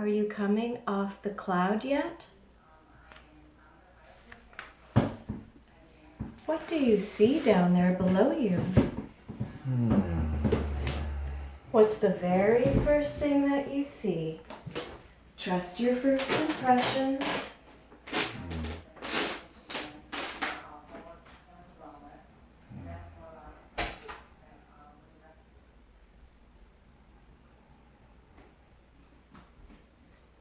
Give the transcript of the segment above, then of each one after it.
Are you coming off the cloud yet? What do you see down there below you? What's the very first thing that you see? Trust your first impressions.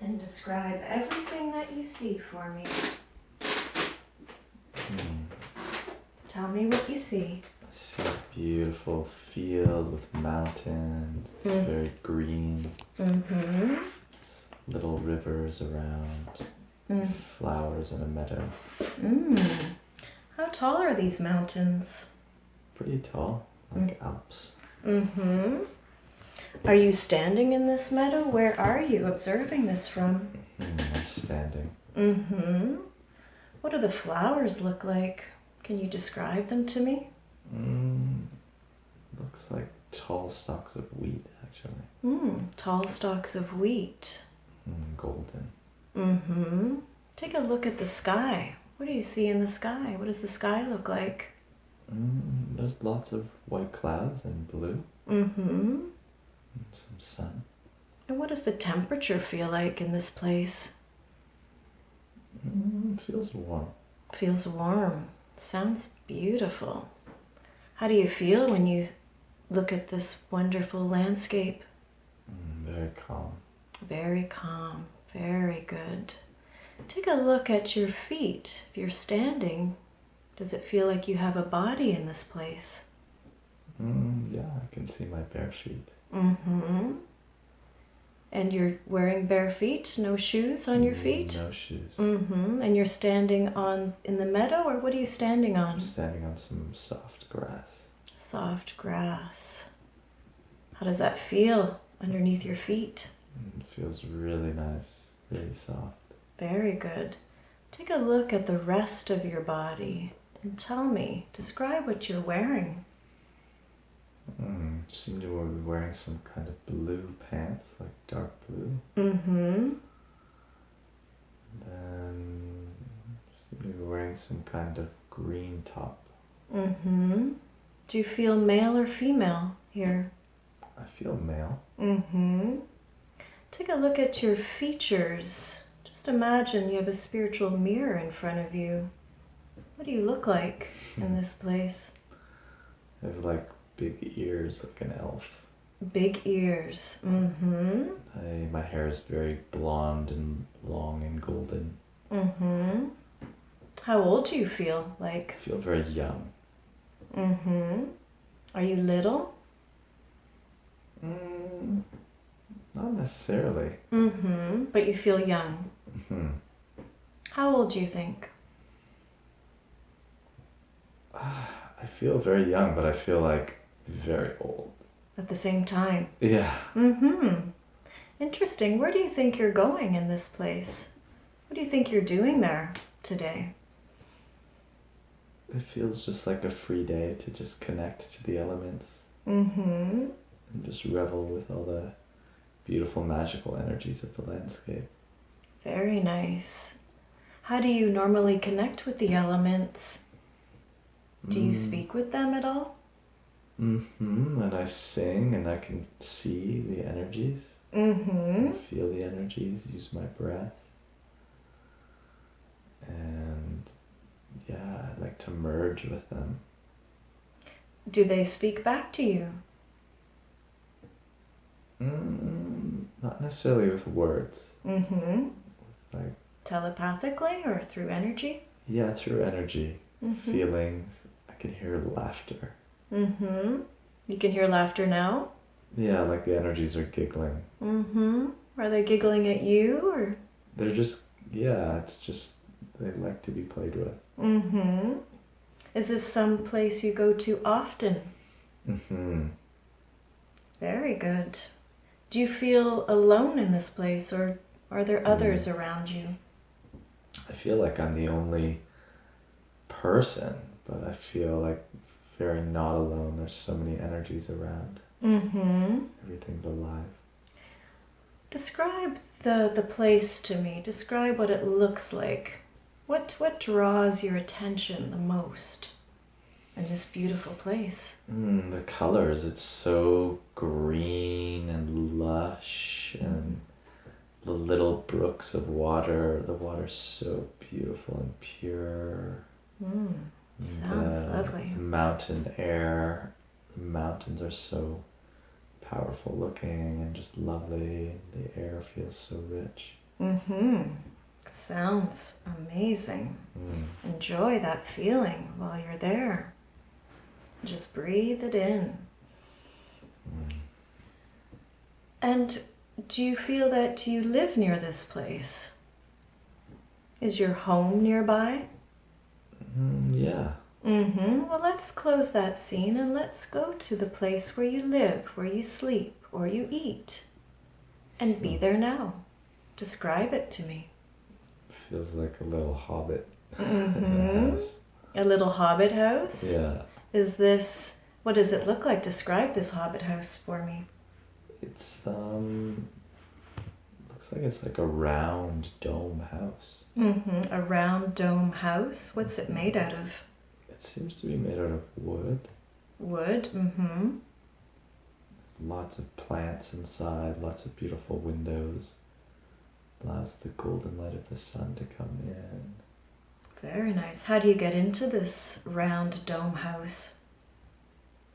And describe everything that you see for me. Tell me what you see. I see a beautiful field with mountains. It's very green. Little rivers around. Flowers in a meadow. How tall are these mountains? Pretty tall, like Alps. Are you standing in this meadow? Where are you observing this from? I'm standing. What do the flowers look like? Can you describe them to me? Looks like tall stalks of wheat, actually. Tall stalks of wheat. Golden. Take a look at the sky. What do you see in the sky? What does the sky look like? There's lots of white clouds and blue. And some sun. what does the temperature feel like in this place? Feels warm. Feels warm. Sounds beautiful. How do you feel when you look at this wonderful landscape? Very calm. Very calm. Very good. Take a look at your feet. If you're standing, does it feel like you have a body in this place? Yeah, I can see my bare feet. And you're wearing bare feet, no shoes on your feet? No shoes. And you're standing in the meadow, or what are you standing on? I'm standing on some soft grass. Soft grass. How does that feel underneath your feet? It feels really nice, really soft. Very good. Take a look at the rest of your body and tell me, describe what you're wearing. Seem to be wearing some kind of blue pants, like dark blue. Mm-hmm. Then seem to be wearing some kind of green top. Mm-hmm. Do you feel male or female here? I feel male. Mm-hmm. Take a look at your features. Just imagine you have a spiritual mirror in front of you. What do you look like in this place? I have like big ears like an elf. Big ears. Mm-hmm. My hair is very blonde and long and golden. Mm-hmm. How old do you feel like? I feel very young. Mm-hmm. Are you little? Not necessarily. Mm-hmm. But you feel young. Mm-hmm. How old do you think? I feel very young, but I feel like very old. At the same time? Yeah. Mm-hmm. Interesting. Where do you think you're going in this place? What do you think you're doing there today? It feels just like a free day to just connect to the elements. Mm-hmm. And just revel with all the beautiful magical energies of the landscape. Very nice. How do you normally connect with the elements? Do you speak with them at all? And I sing and I can see the energies. Mm-hmm. Feel the energies, use my breath. And yeah, I like to merge with them. Do they speak back to you? Not necessarily with words. Mm-hmm. Like telepathically or through energy? Yeah, through energy, feelings. I can hear laughter. Mm-hmm. You can hear laughter now? Yeah, like the energies are giggling. Mm-hmm. Are they giggling at you or? They're just, yeah, it's just, they like to be played with. Mm-hmm. Is this some place you go to often? Mm-hmm. Very good. Do you feel alone in this place or are there others around you? I feel like I'm the only person, but I feel like very not alone. There's so many energies around. Mm-hmm. Everything's alive. Describe the place to me. Describe what it looks like. What draws your attention the most in this beautiful place? The colors, it's so green and lush, and the little brooks of water. The water's so beautiful and pure. Sounds lovely. The mountain air. The mountains are so powerful looking and just lovely. The air feels so rich. Sounds amazing. Enjoy that feeling while you're there. Just breathe it in. And do you feel that you live near this place? Is your home nearby? Yeah. Well, let's close that scene and let's go to the place where you live, where you sleep, or you eat. And be there now. Describe it to me. Feels like a little hobbit in a house. A little hobbit house? Yeah. What does it look like? Describe this hobbit house for me. It's looks like it's like a round dome house. A round dome house. What's it made out of? It seems to be made out of wood. Wood. Lots of plants inside, lots of beautiful windows. Allows the golden light of the sun to come in. Very nice. How do you get into this round dome house?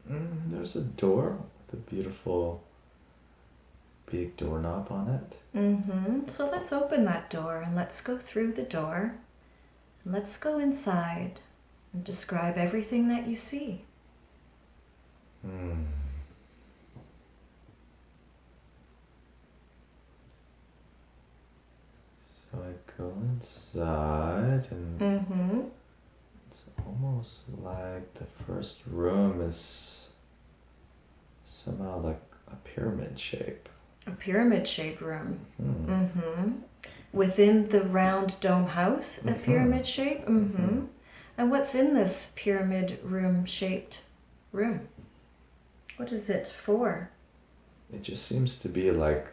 There's a door with a beautiful big doorknob on it. So let's open that door and let's go through the door. And let's go inside and describe everything that you see. So I go inside and it's almost like the first room is somehow like a pyramid shape. A pyramid-shaped room. Within the round dome house, a pyramid shape? And what's in this pyramid room-shaped room? What is it for? It just seems to be like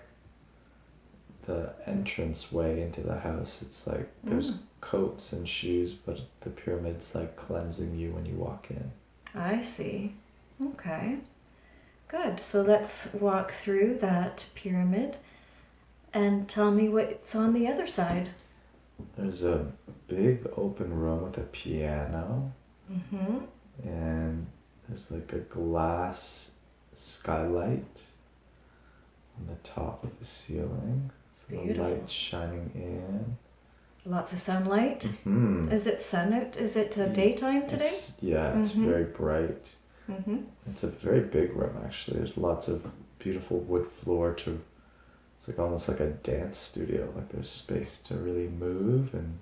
the entrance way into the house. It's like there's coats and shoes, but the pyramid's like cleansing you when you walk in. I see. Okay. Good. So let's walk through that pyramid and tell me what's on the other side. There's a big open room with a piano. And there's like a glass skylight on the top of the ceiling. So the light's shining in. Lots of sunlight. Is it sun out? Is it daytime today? It's very bright. It's a very big room actually. There's lots of beautiful wood floor to. It's like almost like a dance studio. Like there's space to really move, and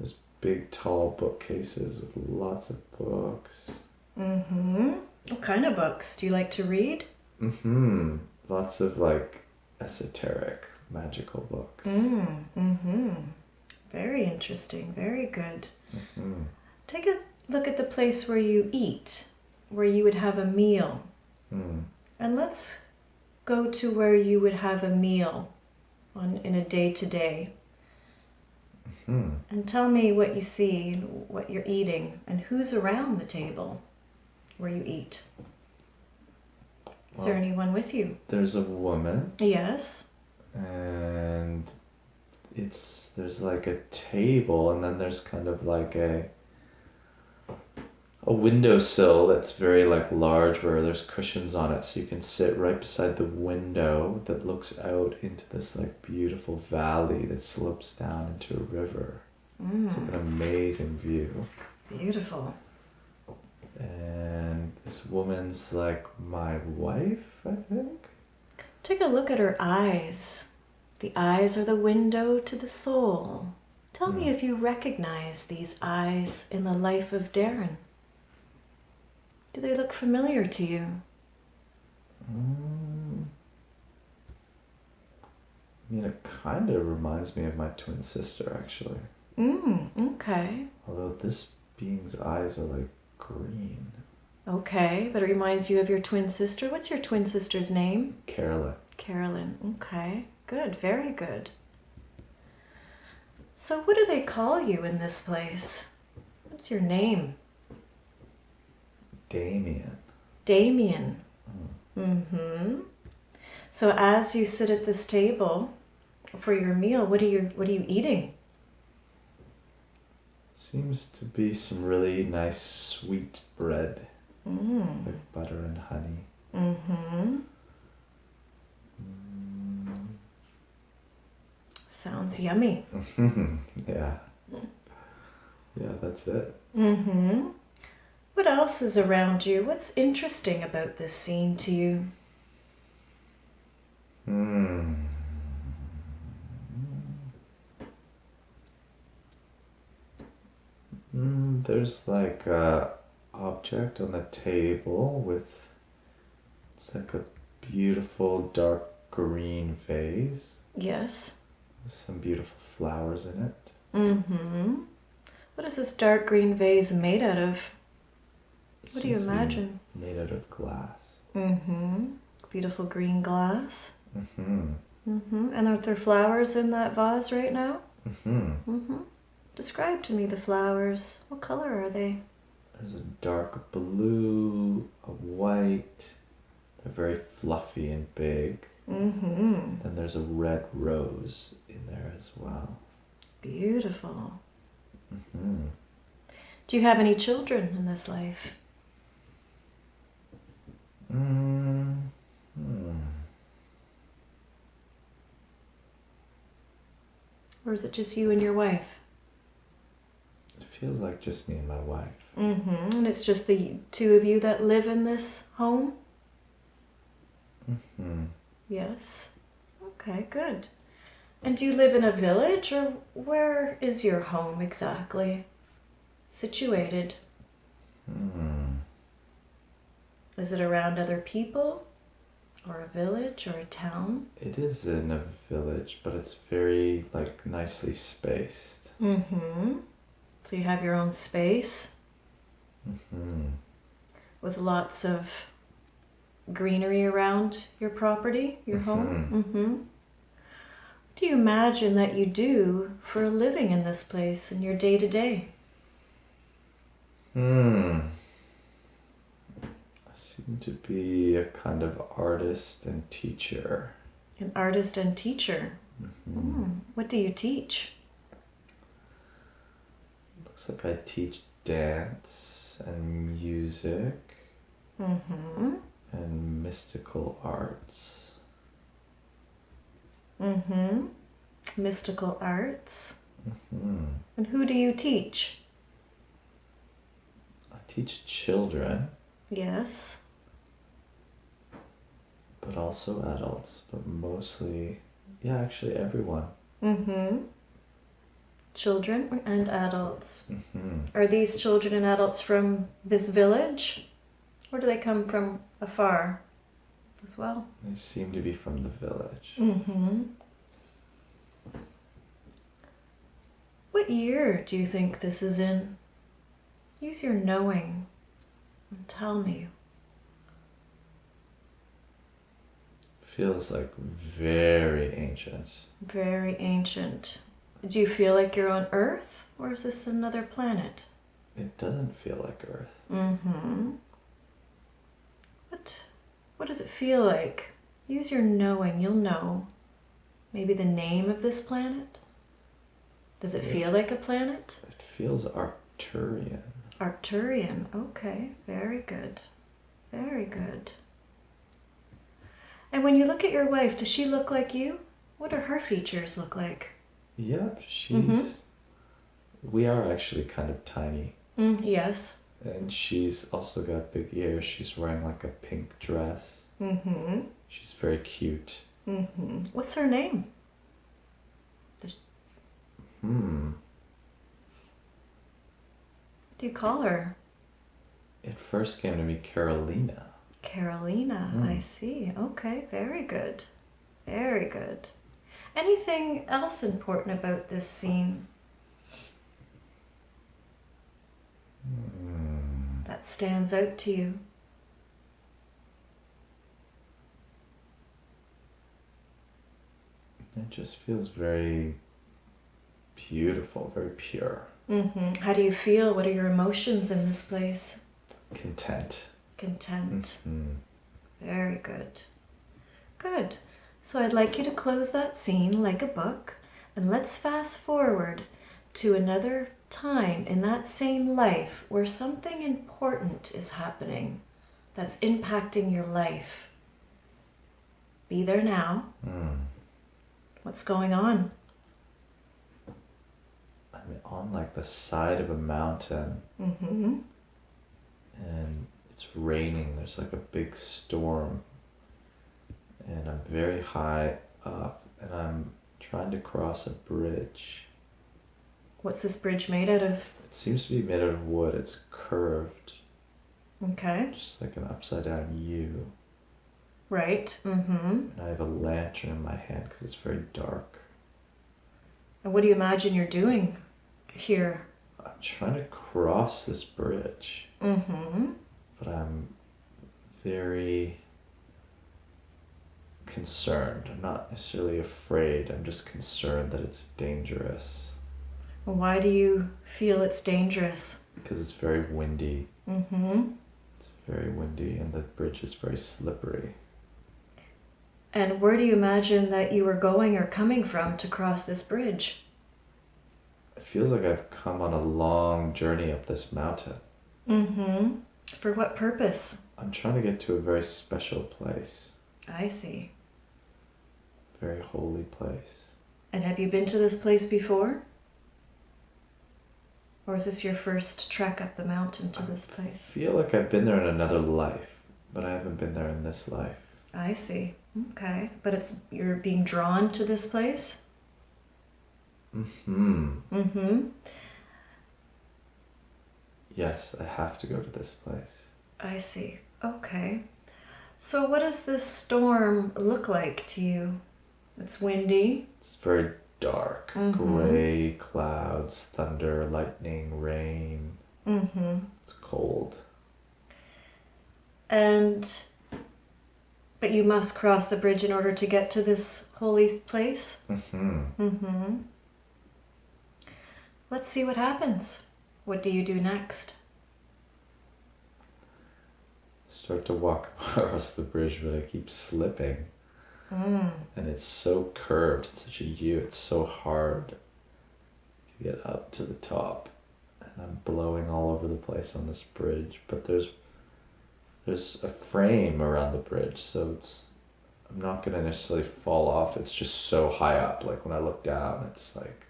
there's big tall bookcases with lots of books. What kind of books? Do you like to read? Lots of like esoteric, magical books. Very interesting. Very good. Take a look at the place where you eat, where you would have a meal. And let's go to where you would have a meal in a day-to-day. And tell me what you see, what you're eating, and who's around the table where you eat. Is there anyone with you? There's a woman. Yes. And there's like a table, and then there's kind of like a windowsill that's very like large, where there's cushions on it, so you can sit right beside the window that looks out into this like beautiful valley that slopes down into a river. It's like an amazing view. Beautiful. And this woman's like my wife, I think. Take a look at her eyes. The eyes are the window to the soul. Tell me if you recognize these eyes in the life of Darren. Do they look familiar to you? I mean, it kind of reminds me of my twin sister, actually. Okay. Although this being's eyes are like green. Okay, but it reminds you of your twin sister. What's your twin sister's name? Carolyn. Carolyn. Okay. Good, very good. So what do they call you in this place? What's your name? Damien. Damien. Mm-hmm. So as you sit at this table for your meal, what are you eating? Seems to be some really nice sweet bread. Like butter and honey. Mm-hmm. Sounds yummy. Yeah. Yeah, that's it. Mm-hmm. What else is around you? What's interesting about this scene to you? There's like a object on the table with, it's like a beautiful dark green vase Yes. with some beautiful flowers in it. Mm-hmm. What is this dark green vase made out of? What do you Seems to be imagine? made out of glass. Mm-hmm. Beautiful green glass. Mm-hmm. Mm-hmm. And are there flowers in that vase right now? Mm-hmm. Mm-hmm. Describe to me the flowers. What color are they? There's a dark blue, a white. They're very fluffy and big. Mm-hmm. And there's a red rose in there as well. Beautiful. Mm-hmm. Do you have any children in this life? Or is it just you and your wife? It feels like just me and my wife. Mm-hmm. And it's just the two of you that live in this home? Mm-hmm. Yes. Okay, good. And do you live in a village, or where is your home exactly situated? Is it around other people, or a village, or a town? It is in a village, but it's very like nicely spaced. Mm-hmm. So you have your own space with lots of greenery around your property, your home. Mm-hmm. What do you imagine that you do for a living in this place in your day-to-day? I seem to be a kind of artist and teacher. An artist and teacher. What do you teach? Looks like I teach dance and music and mystical arts. Mystical arts. And who do you teach? I teach children. Yes. But also adults, but mostly, yeah, actually everyone. Children and adults. Are these children and adults from this village? Or do they come from afar as well? They seem to be from the village. What year do you think this is in? Use your knowing and tell me. Feels like very ancient. Very ancient. Do you feel like you're on Earth, or is this another planet? It doesn't feel like Earth. What does it feel like? Use your knowing, you'll know. Maybe the name of this planet? Does it feel like a planet? It feels Arcturian. Arcturian, okay, very good. Very good. And when you look at your wife, does she look like you? What do her features look like? Yep, she's... We are actually kind of tiny. Yes. And she's also got big ears. She's wearing like a pink dress. She's very cute. What's her name? What do you call her? It first came to me Carolina. Carolina, I see. Okay, very good. Very good. Anything else important about this scene that stands out to you? it just feels very beautiful, very pure. How do you feel? What are your emotions in this place? Content. Content. Very good. Good. So I'd like you to close that scene like a book, and let's fast forward to another time in that same life where something important is happening that's impacting your life. Be there now. What's going on? I'm on like the side of a mountain, and it's raining. There's like a big storm, and I'm very high up, and I'm trying to cross a bridge. What's this bridge made out of? It seems to be made out of wood. It's curved. Okay. Just like an upside down U. Right. And I have a lantern in my hand because it's very dark. And what do you imagine you're doing here? I'm trying to cross this bridge. But I'm very concerned. I'm not necessarily afraid. I'm just concerned that it's dangerous. Why do you feel it's dangerous? Because it's very windy. It's very windy, and the bridge is very slippery. And where do you imagine that you were going or coming from to cross this bridge? It feels like I've come on a long journey up this mountain. For what purpose? I'm trying to get to a very special place. I see. Very holy place. And have you been to this place before? Or is this your first trek up the mountain to this place? I feel like I've been there in another life, but I haven't been there in this life. I see. Okay. But you're being drawn to this place? Yes, I have to go to this place. I see. Okay. So what does this storm look like to you? It's windy. It's very dark. Gray clouds, thunder, lightning, rain. It's cold. But you must cross the bridge in order to get to this holy place? Let's see what happens. What do you do next? Start to walk across the bridge, but I keep slipping. And it's so curved. It's such a U. It's so hard to get up to the top. And I'm blowing all over the place on this bridge. But there's a frame around the bridge, so I'm not going to necessarily fall off. It's just so high up. Like when I look down, it's like...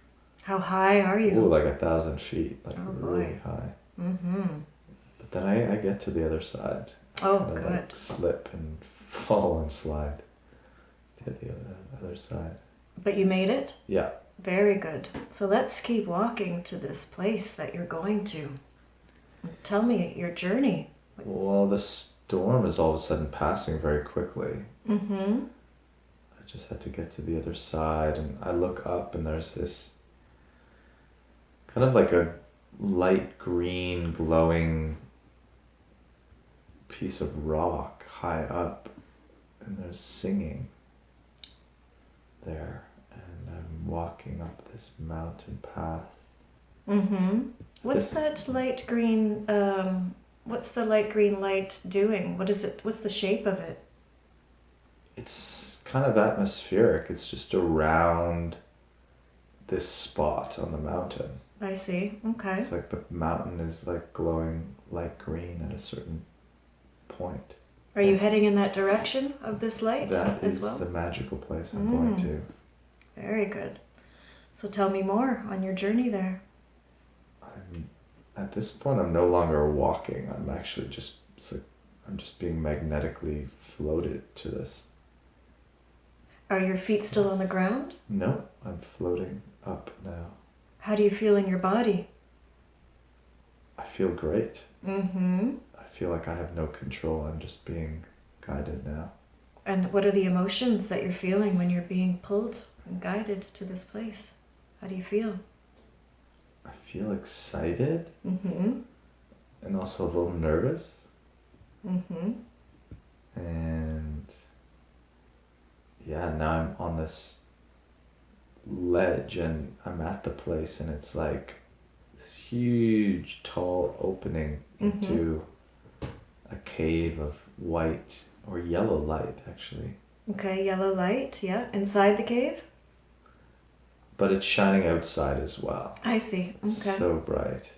How high are you? Ooh, like 1,000 feet. Like really boy. high. But then I get to the other side. Oh, and I good. like slip and fall and slide to the other side. But you made it? Yeah. Very good. So let's keep walking to this place that you're going to. Tell me your journey. Well, the storm is all of a sudden passing very quickly. I just had to get to the other side, and I look up, and there's this kind of like a light green glowing piece of rock high up, and there's singing there, and I'm walking up this mountain path. What's that light green, what's the light green light doing? What is it? What's the shape of it? It's kind of atmospheric. It's just around this spot on the mountain. I see. Okay. It's like the mountain is like glowing light green at a certain point. Are you heading in that direction of this light That as is well? the magical place I'm going to. Very good. So tell me more on your journey there. At this point, I'm no longer walking. I'm actually I'm just being magnetically floated to this. Are your feet still on the ground? No, I'm floating up now. How do you feel in your body? I feel great. I feel like I have no control. I'm just being guided now. And what are the emotions that you're feeling when you're being pulled and guided to this place? How do you feel? I feel excited. And also a little nervous. And yeah, now I'm on this ledge, and I'm at the place, and it's like this huge, tall opening into a cave of white or yellow light, actually. Okay, yellow light, yeah. Inside the cave? But it's shining outside as well. I see. Okay. So bright.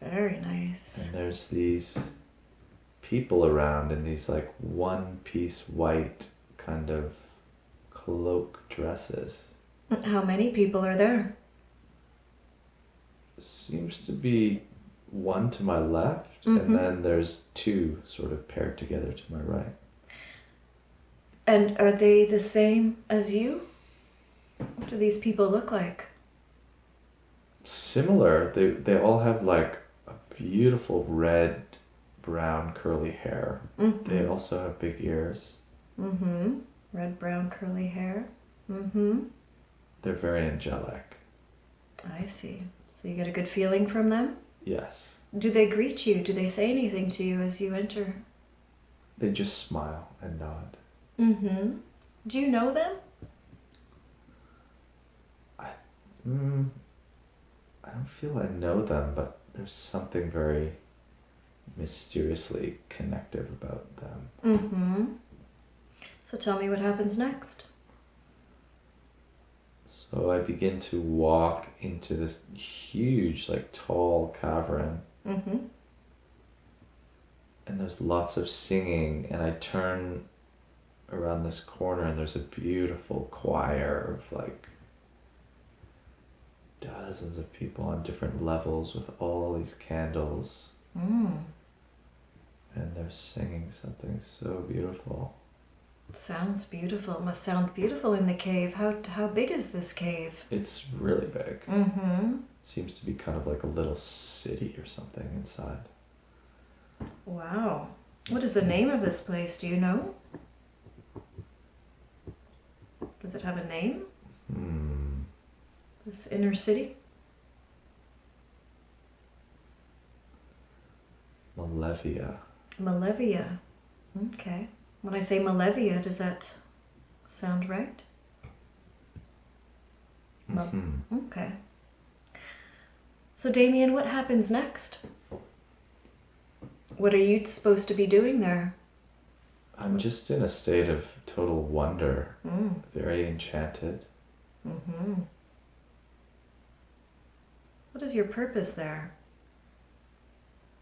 Very nice. And there's these people around in these like one-piece white kind of cloak dresses. How many people are there? Seems to be one to my left, and then there's two sort of paired together to my right. And are they the same as you? What do these people look like? Similar. They all have like a beautiful red, brown, curly hair. They also have big ears. Red, brown, curly hair. They're very angelic. I see. So you get a good feeling from them? Yes. Do they greet you? Do they say anything to you as you enter? They just smile and nod. Do you know them? I don't feel I know them, but there's something very mysteriously connective about them. So tell me what happens next. So I begin to walk into this huge, like tall cavern. And there's lots of singing, and I turn around this corner, and there's a beautiful choir of like dozens of people on different levels with all these candles. And they're singing something so beautiful. It sounds beautiful. It must sound beautiful in the cave. How big is this cave? It's really big. Seems to be kind of like a little city or something inside. Wow. What is the name of this place? Do you know? Does it have a name? This inner city? Malevia. Malevia. Okay. When I say Malevia, does that sound right? Okay. So Damien, what happens next? What are you supposed to be doing there? I'm just in a state of total wonder, very enchanted. What is your purpose there?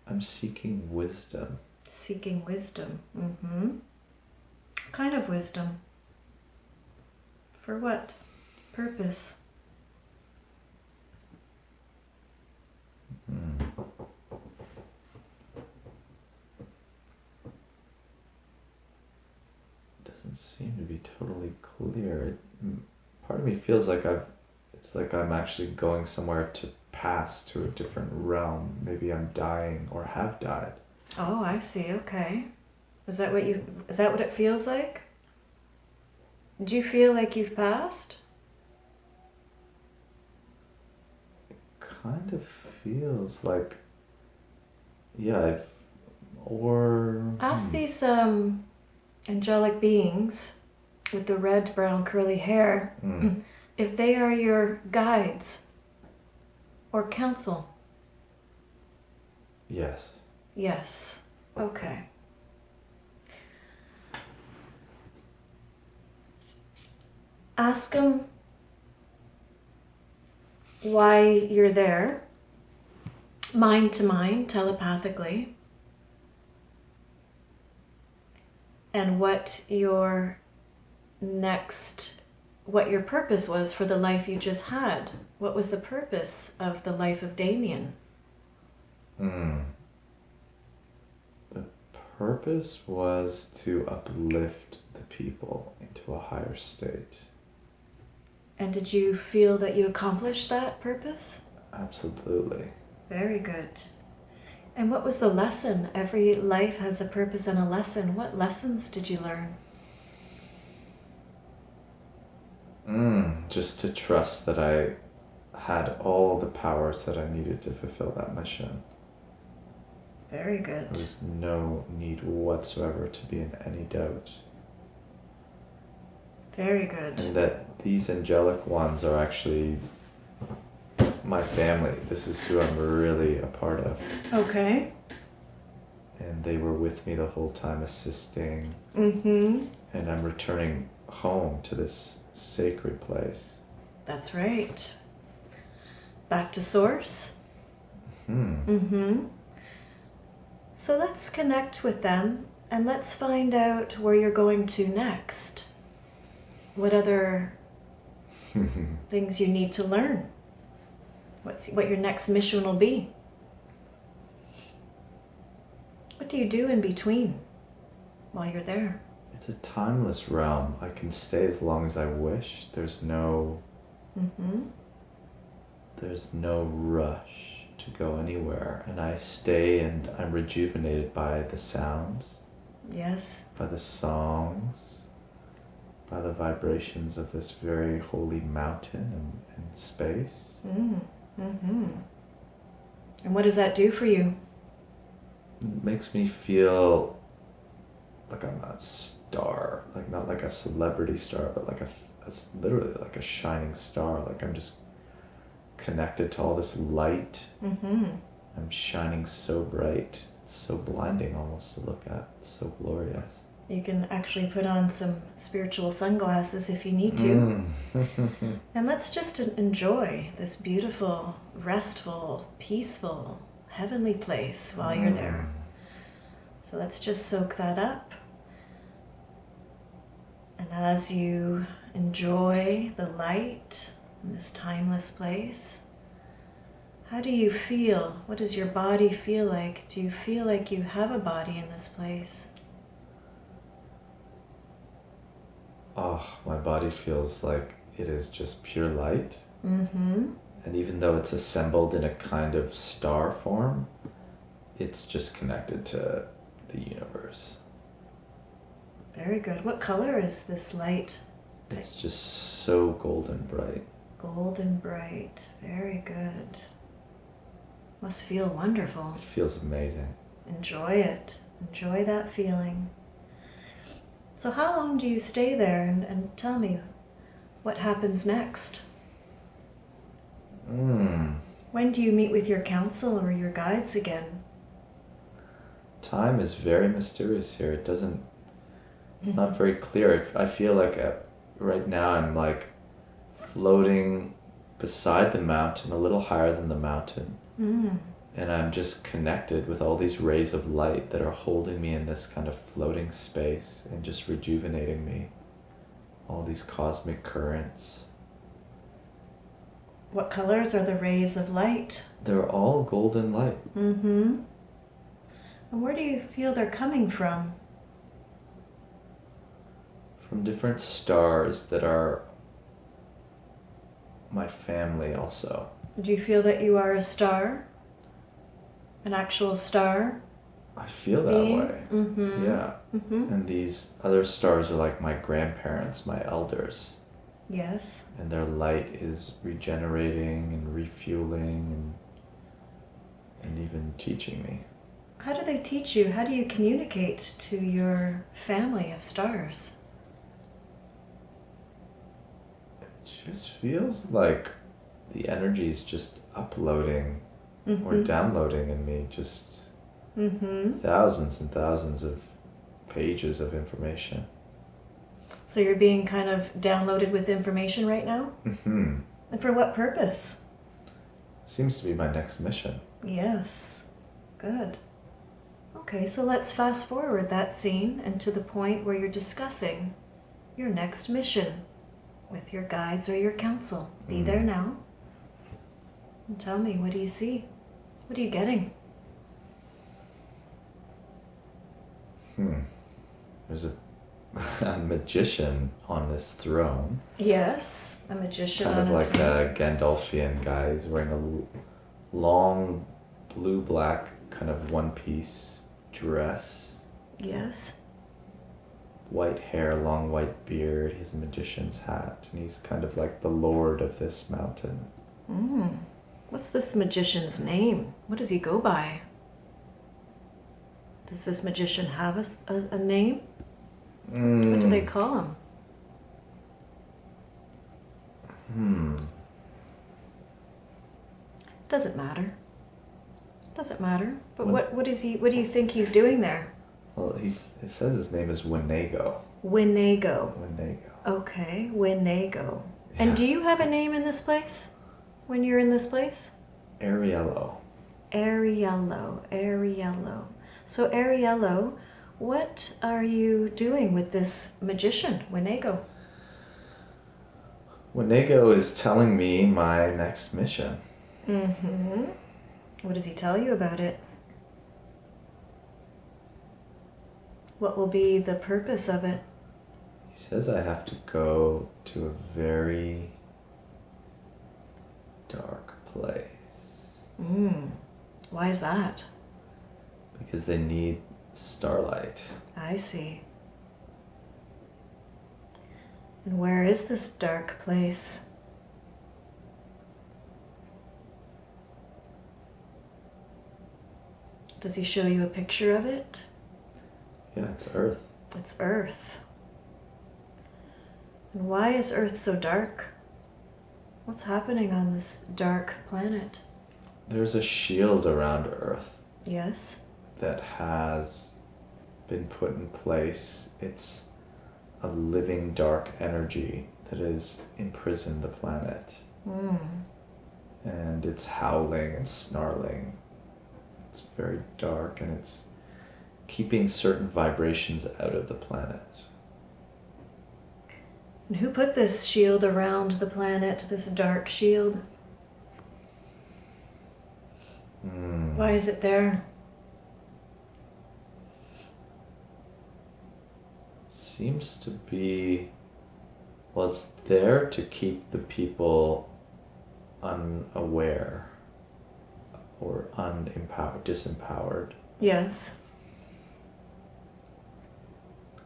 I'm seeking wisdom. Seeking wisdom. What kind of wisdom? For what purpose? Doesn't seem to be totally clear. Part of me feels like it's like I'm actually going somewhere to pass to a different realm. Maybe I'm dying or have died. Oh, I see. Okay. Is that what it feels like? Do you feel like you've passed? It kind of feels like, yeah, Ask these angelic beings with the red, brown, curly hair if they are your guides or counsel. Yes. Yes. Okay. Ask them why you're there, mind to mind, telepathically, and what your purpose was for the life you just had. What was the purpose of the life of Damien? The purpose was to uplift the people into a higher state. And did you feel that you accomplished that purpose? Absolutely. Very good. And what was the lesson? Every life has a purpose and a lesson. What lessons did you learn? Just to trust that I had all the powers that I needed to fulfill that mission. Very good. There was no need whatsoever to be in any doubt. Very good. And that these angelic ones are actually my family. This is who I'm really a part of. Okay. And they were with me the whole time assisting. Mm-hmm. And I'm returning home to this sacred place. That's right. Back to source. Mm-hmm. So let's connect with them and let's find out where you're going to next. What other things you need to learn? What your next mission will be? What do you do in between while you're there? It's a timeless realm. I can stay as long as I wish. There's no rush to go anywhere. And I stay and I'm rejuvenated by the sounds. Yes. By the songs. By the vibrations of this very holy mountain and space. Mm-hmm. And what does that do for you? It makes me feel like I'm a star, like not like a celebrity star, but like literally like a shining star. Like I'm just connected to all this light. I'm shining so bright, so blinding almost to look at, so glorious. You can actually put on some spiritual sunglasses if you need to. And let's just enjoy this beautiful, restful, peaceful, heavenly place while you're there. So let's just soak that up. And as you enjoy the light in this timeless place, how do you feel? What does your body feel like? Do you feel like you have a body in this place? Oh, my body feels like it is just pure light. And even though it's assembled in a kind of star form, it's just connected to the universe. Very good. What color is this light? It's just so golden bright. Golden bright. Very good. Must feel wonderful. It feels amazing. Enjoy it. Enjoy that feeling. So how long do you stay there, and tell me what happens next? When do you meet with your council or your guides again? Time is very mysterious here. It's not very clear. I feel like right now I'm like floating beside the mountain, a little higher than the mountain. And I'm just connected with all these rays of light that are holding me in this kind of floating space and just rejuvenating me. All these cosmic currents. What colors are the rays of light? They're all golden light. And where do you feel they're coming from? From different stars that are my family also. Do you feel that you are a star? An actual star? I feel that way. Yeah. And these other stars are like my grandparents, my elders. Yes. And their light is regenerating and refueling and even teaching me. How do they teach you? How do you communicate to your family of stars? It just feels like the energy is just uploading or downloading in me, just thousands and thousands of pages of information. So you're being kind of downloaded with information right now? And for what purpose? Seems to be my next mission. Yes. Good. Okay, so let's fast forward that scene and to the point where you're discussing your next mission with your guides or your council. Be there now. And tell me, what do you see? What are you getting? There's a magician on this throne. Yes, a magician kind on of a like throne. a Gandalfian guy. He's wearing a long blue-black kind of one-piece dress. Yes. White hair, long white beard. He has a magician's hat. And he's kind of like the lord of this mountain. What's this magician's name? What does he go by? Does this magician have a name? What do they call him? Doesn't matter. Doesn't matter. But When- what do you think he's doing there? Well, it says his name is Winego. Winego. Winego. Okay, Winego. Yeah. And do you have a name in this place? When you're in this place? Ariello. Ariello. So Ariello, what are you doing with this magician, Winego? Winego is telling me my next mission. Mm-hmm. What does he tell you about it? What will be the purpose of it? He says I have to go to a very dark place. Why is that? Because they need starlight. I see. And where is this dark place? Does he show you a picture of it? Yeah, it's Earth. It's Earth. And why is Earth so dark? What's happening on this dark planet? There's a shield around Earth Yes? that has been put in place. It's a living dark energy that has imprisoned the planet. And it's howling and snarling. It's very dark and it's keeping certain vibrations out of the planet. And who put this shield around the planet, this dark shield? Why is it there? Seems to be, well, it's there to keep the people unaware or disempowered. Yes.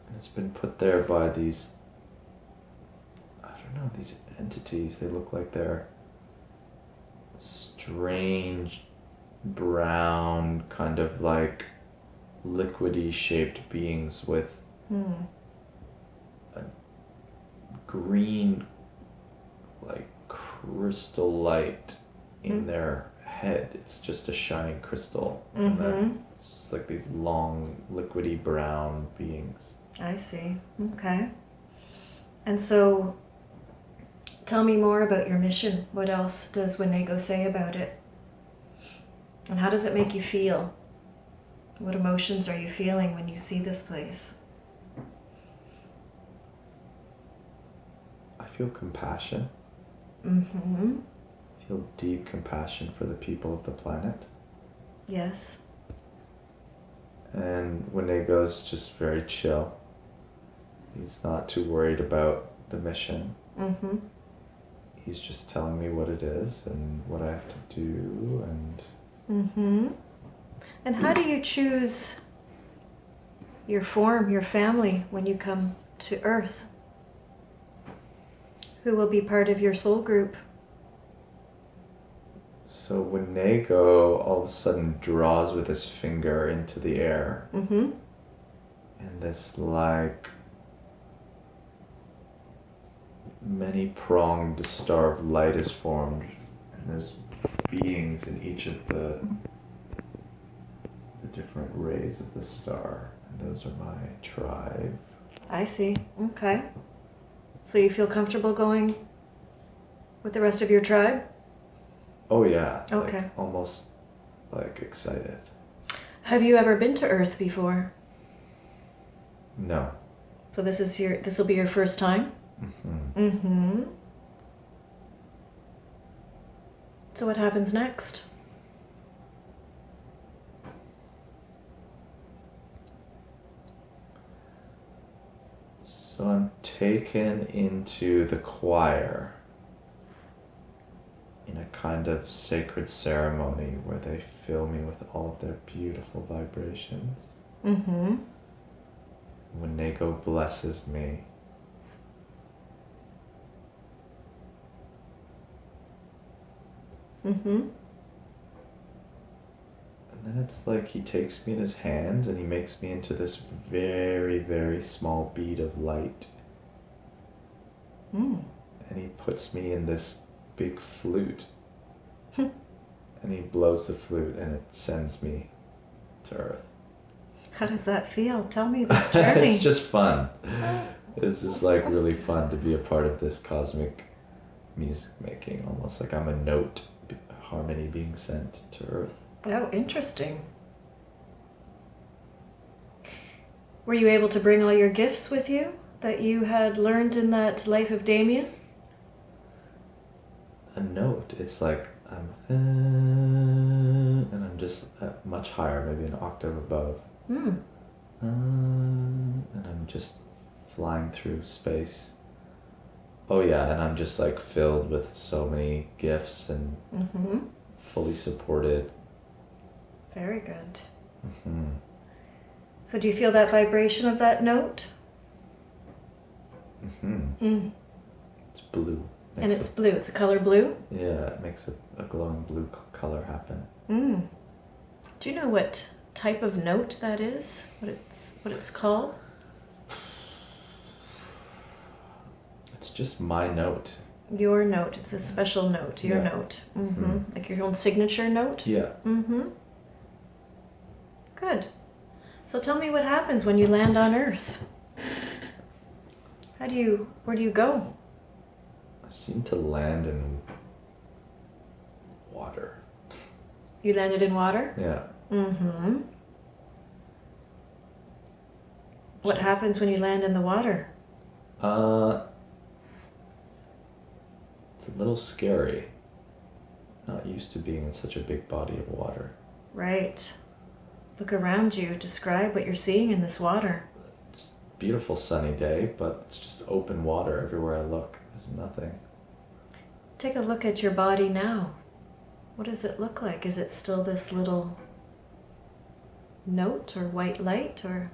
And it's been put there by these, I don't know, these entities. They look like they're strange brown, kind of like liquidy shaped beings with a green, like crystal light in their head. It's just a shining crystal. And then it's just like these long, liquidy brown beings. I see. Okay. And so, tell me more about your mission. What else does Winego say about it? And how does it make you feel? What emotions are you feeling when you see this place? I feel compassion. Mm-hmm. I feel deep compassion for the people of the planet. Yes. And Winego's just very chill. He's not too worried about the mission. Mm-hmm. He's just telling me what it is and what I have to do and... Mm-hmm. And how do you choose your form, your family, when you come to Earth? Who will be part of your soul group? So Winego all of a sudden draws with his finger into the air. Mm-hmm. And this like many-pronged star of light is formed. And there's beings in each of the different rays of the star. And those are my tribe. I see. Okay. So you feel comfortable going with the rest of your tribe? Oh yeah. Okay. Like, almost like excited. Have you ever been to Earth before? No. So this will be your first time? Mm-hmm. Mm-hmm. So what happens next? So I'm taken into the choir in a kind of sacred ceremony where they fill me with all of their beautiful vibrations. Mm-hmm. When Winego blesses me. Mm-hmm. And then it's like he takes me in his hands and he makes me into this very, very small bead of light. Mm. and he puts me in this big flute. And he blows the flute and it sends me to Earth. How does that feel? Tell me this journey. It's just fun. It's just like really fun to be a part of this cosmic music making, almost like I'm a note, a harmony being sent to Earth. Oh, interesting. Were you able to bring all your gifts with you that you had learned in that life of Damien? A note, it's like and I'm just much higher, maybe an octave above. And I'm just flying through space. Oh yeah, and I'm just like filled with so many gifts and fully supported. Very good. So do you feel that vibration of that note? It's blue. And it's blue. It's a color blue? Yeah, it makes a glowing blue color happen. Do you know what type of note that is? What it's called? It's just my note. Your note. It's a special note. Your note. Like your own signature note? Yeah. Good. So tell me what happens when you land on Earth. Where do you go? I seem to land in water. You landed in water? Yeah. What happens when you land in the water? It's a little scary. Not used to being in such a big body of water. Right. Look around you. Describe what you're seeing in this water. It's a beautiful sunny day, but it's just open water everywhere I look. There's nothing. Take a look at your body now. What does it look like? Is it still this little note or white light or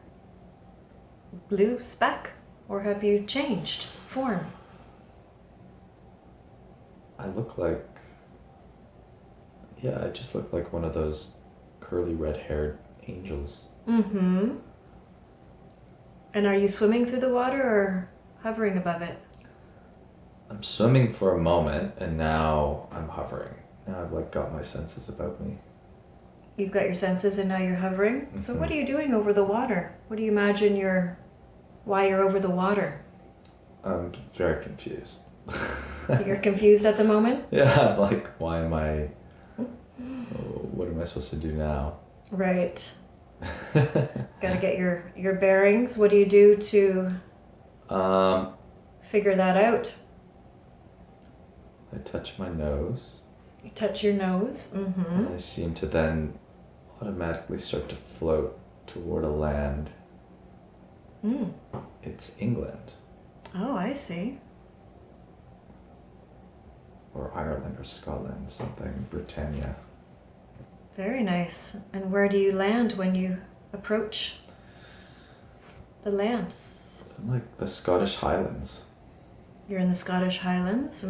blue speck? Or have you changed form? I look like... Yeah, I just look like one of those curly red-haired angels. And are you swimming through the water or hovering above it? I'm swimming for a moment, and now I'm hovering. Now I've like got my senses about me. You've got your senses and now you're hovering? So what are you doing over the water? What do you imagine why you're over the water? I'm very confused. You're confused at the moment? Yeah, I'm like, why am I... what am I supposed to do now? Right. Gotta get your bearings. What do you do to figure that out? I touch my nose. You touch your nose. And I seem to then automatically start to float toward a land. It's England. Oh, I see. Or Ireland or Scotland, something. Britannia. Very nice. And where do you land when you approach the land? Like the Scottish Highlands. You're in the Scottish Highlands?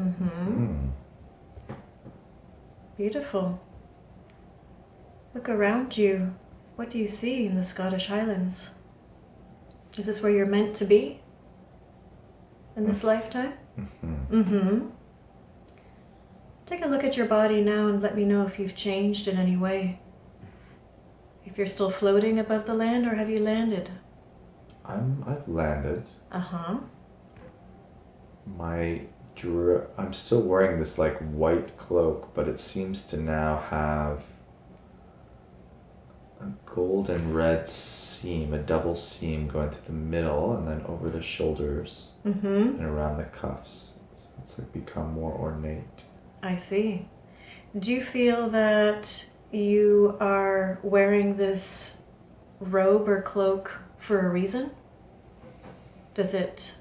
Beautiful. Look around you. What do you see in the Scottish Highlands? Is this where you're meant to be? In this lifetime? Take a look at your body now and let me know if you've changed in any way. If you're still floating above the land or have you landed? I've landed. I'm still wearing this like white cloak, but it seems to now have a golden red seam, a double seam going through the middle and then over the shoulders and around the cuffs. So it's like become more ornate. I see. Do you feel that you are wearing this robe or cloak for a reason? Does it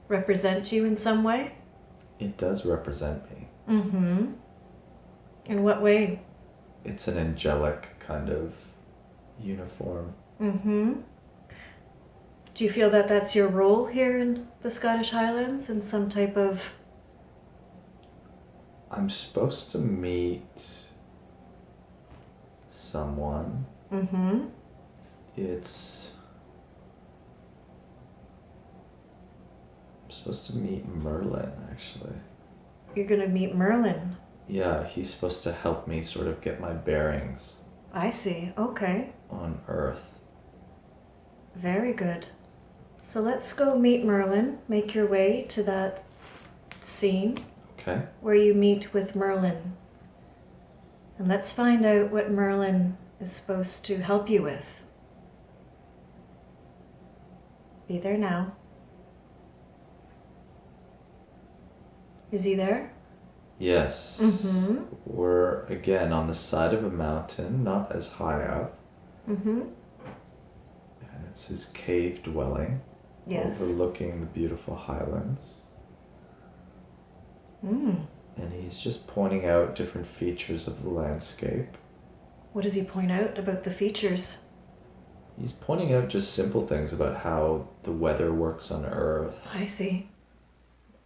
represent you in some way? It does represent me. In what way? It's an angelic kind of uniform. Do you feel that that's your role here in the Scottish Highlands in some type of... I'm supposed to meet someone. I'm supposed to meet Merlin, actually. You're going to meet Merlin. Yeah, he's supposed to help me sort of get my bearings. I see. Okay. On Earth. Very good. So let's go meet Merlin. Make your way to that scene. Okay. Where you meet with Merlin. And let's find out what Merlin is supposed to help you with. Be there now. Is he there? Yes. Mm-hmm. We're again on the side of a mountain, not as high up. Mm-hmm. And it's his cave dwelling. Yes. Overlooking the beautiful highlands. Mm. And he's just pointing out different features of the landscape. What does he point out about the features? He's pointing out just simple things about how the weather works on Earth. I see.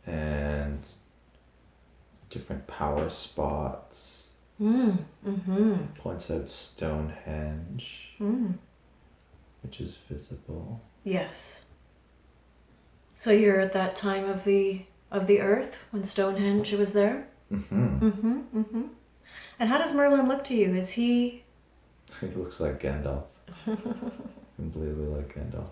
And different power spots. Mm-hmm. Points out Stonehenge, which is visible. Yes. So you're at that time of the Earth when Stonehenge was there? Mm-hmm. Mm-hmm. Mm-hmm. And how does Merlin look to you? Is he... He looks like Gandalf. Completely like Gandalf.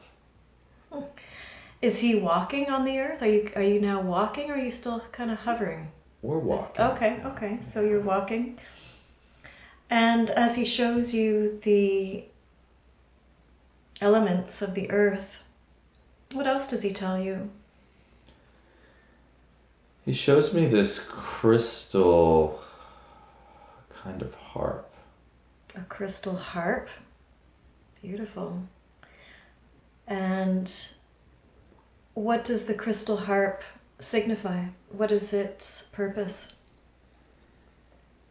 Is he walking on the Earth? Are you now walking, or are you still kind of hovering? We're walking. Okay. So you're walking. And as he shows you the elements of the Earth, what else does he tell you? He shows me this crystal kind of harp. A crystal harp. Beautiful. And what does the crystal harp signify? What is its purpose?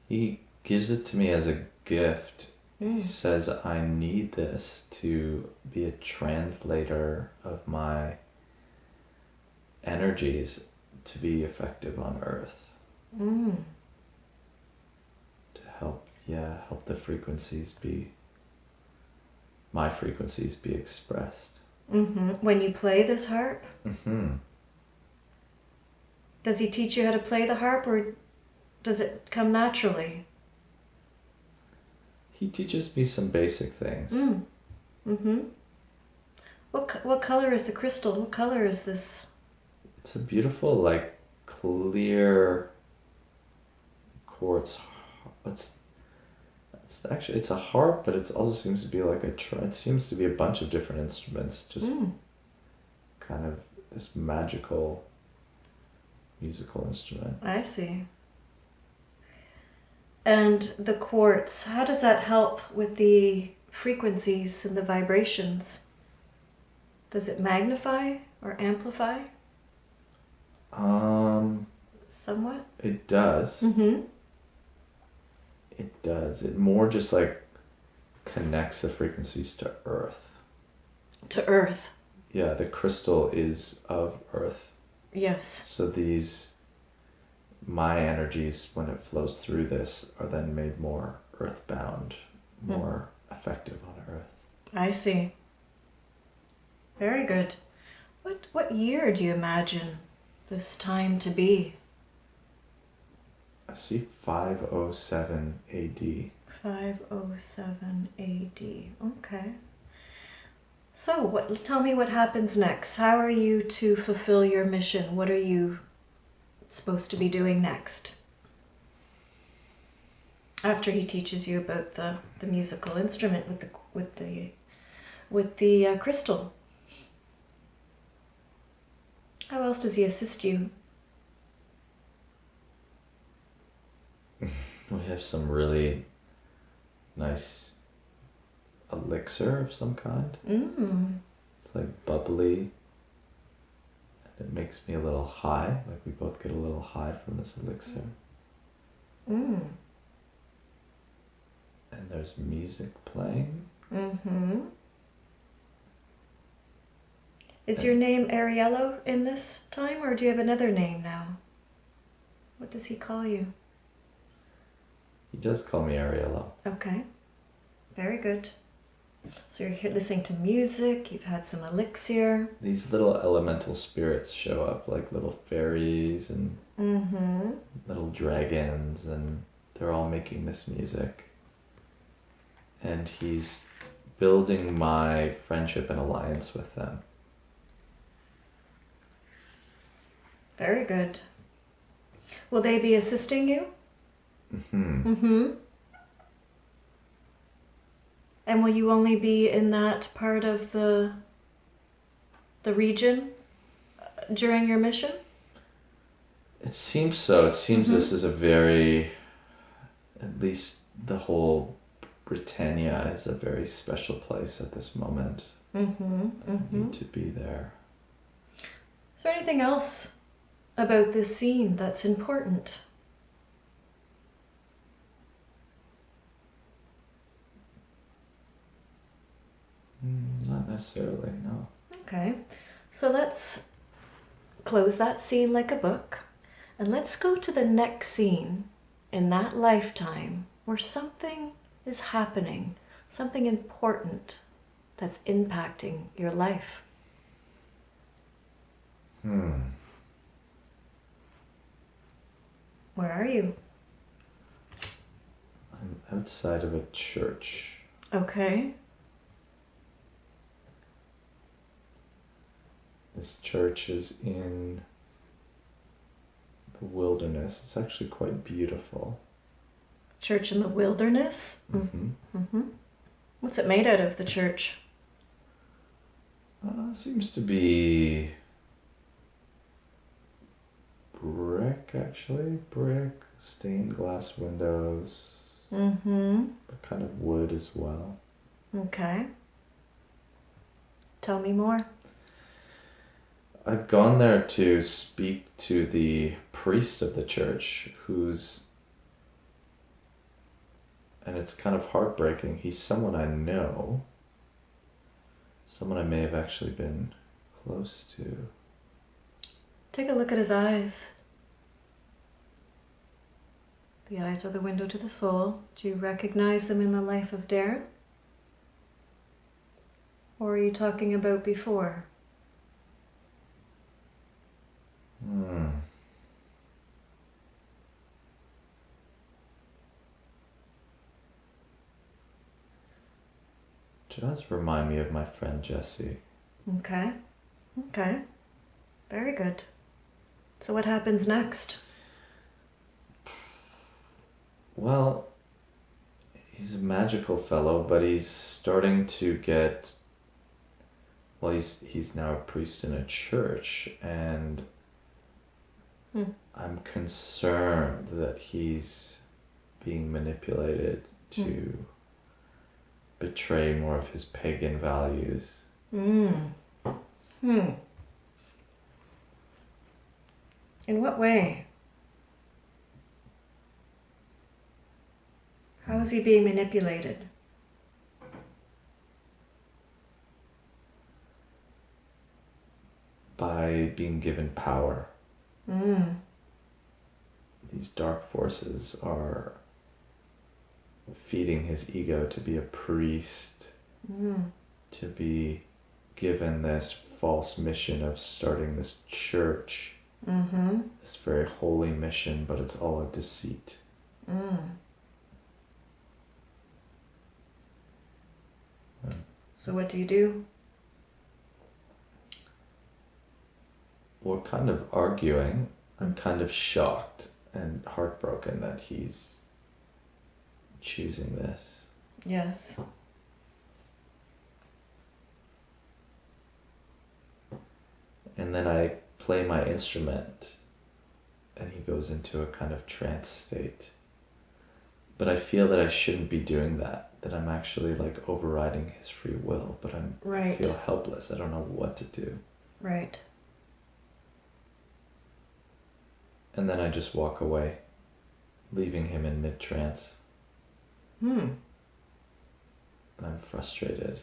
He gives it to me as a gift. He says I need this to be a translator of my energies to be effective on Earth. To help the frequencies my frequencies be expressed. When you play this harp? Does he teach you how to play the harp, or does it come naturally? He teaches me some basic things. What color is the crystal? What color is this? It's a beautiful, like, clear quartz. It's a harp, but it also seems to be like it seems to be a bunch of different instruments, just kind of this magical musical instrument. I see. And the quartz, how does that help with the frequencies and the vibrations? Does it magnify or amplify? Somewhat? It does. It does. It more just like connects the frequencies to Earth. To Earth. Yeah, the crystal is of Earth. Yes. So my energies, when it flows through this, are then made more earthbound, more effective on Earth. I see. Very good. What year do you imagine this time to be? I see 507 AD. 507 AD. Okay. So, tell me what happens next. How are you to fulfill your mission? What are you supposed to be doing next? After he teaches you about the musical instrument with the crystal. How else does he assist you? We have some really nice elixir of some kind. It's like bubbly. And it makes me a little high. Like we both get a little high from this elixir. And there's music playing. Is your name Ariello in this time, or do you have another name now? What does he call you? He does call me Ariello. Okay. Very good. So you're here listening to music, you've had some elixir. These little elemental spirits show up, like little fairies and little dragons, and they're all making this music. And he's building my friendship and alliance with them. Very good. Will they be assisting you? And will you only be in that part of the region during your mission? It seems so. It seems this is a very, at least the whole Britannia is a very special place at this moment. I need to be there. Is there anything else about this scene that's important? Not necessarily, no. Okay, so let's close that scene like a book, and let's go to the next scene in that lifetime where something is happening, something important that's impacting your life. Where are you? I'm outside of a church. Okay. This church is in the wilderness. It's actually quite beautiful. Church in the wilderness? What's it made out of, the church? Seems to be brick, actually. Brick, stained glass windows. But kind of wood as well. Okay. Tell me more. I've gone there to speak to the priest of the church, and it's kind of heartbreaking. He's someone I know. Someone I may have actually been close to. Take a look at his eyes. The eyes are the window to the soul. Do you recognize them in the life of Darren? Or are you talking about before? It does remind me of my friend Jessie. Okay. Very good. So what happens next? Well, he's a magical fellow, but he's starting to get... Well, he's now a priest in a church, and I'm concerned that he's being manipulated to betray more of his pagan values. In what way? How is he being manipulated? By being given power. These dark forces are feeding his ego to be a priest, to be given this false mission of starting this church, this very holy mission, but it's all a deceit. So what do you do? We're kind of arguing. I'm kind of shocked and heartbroken that he's choosing this. Yes. And then I play my instrument and he goes into a kind of trance state. But I feel that I shouldn't be doing that I'm actually like overriding his free will, but I feel helpless. I don't know what to do. Right. And then I just walk away, leaving him in mid-trance. And I'm frustrated.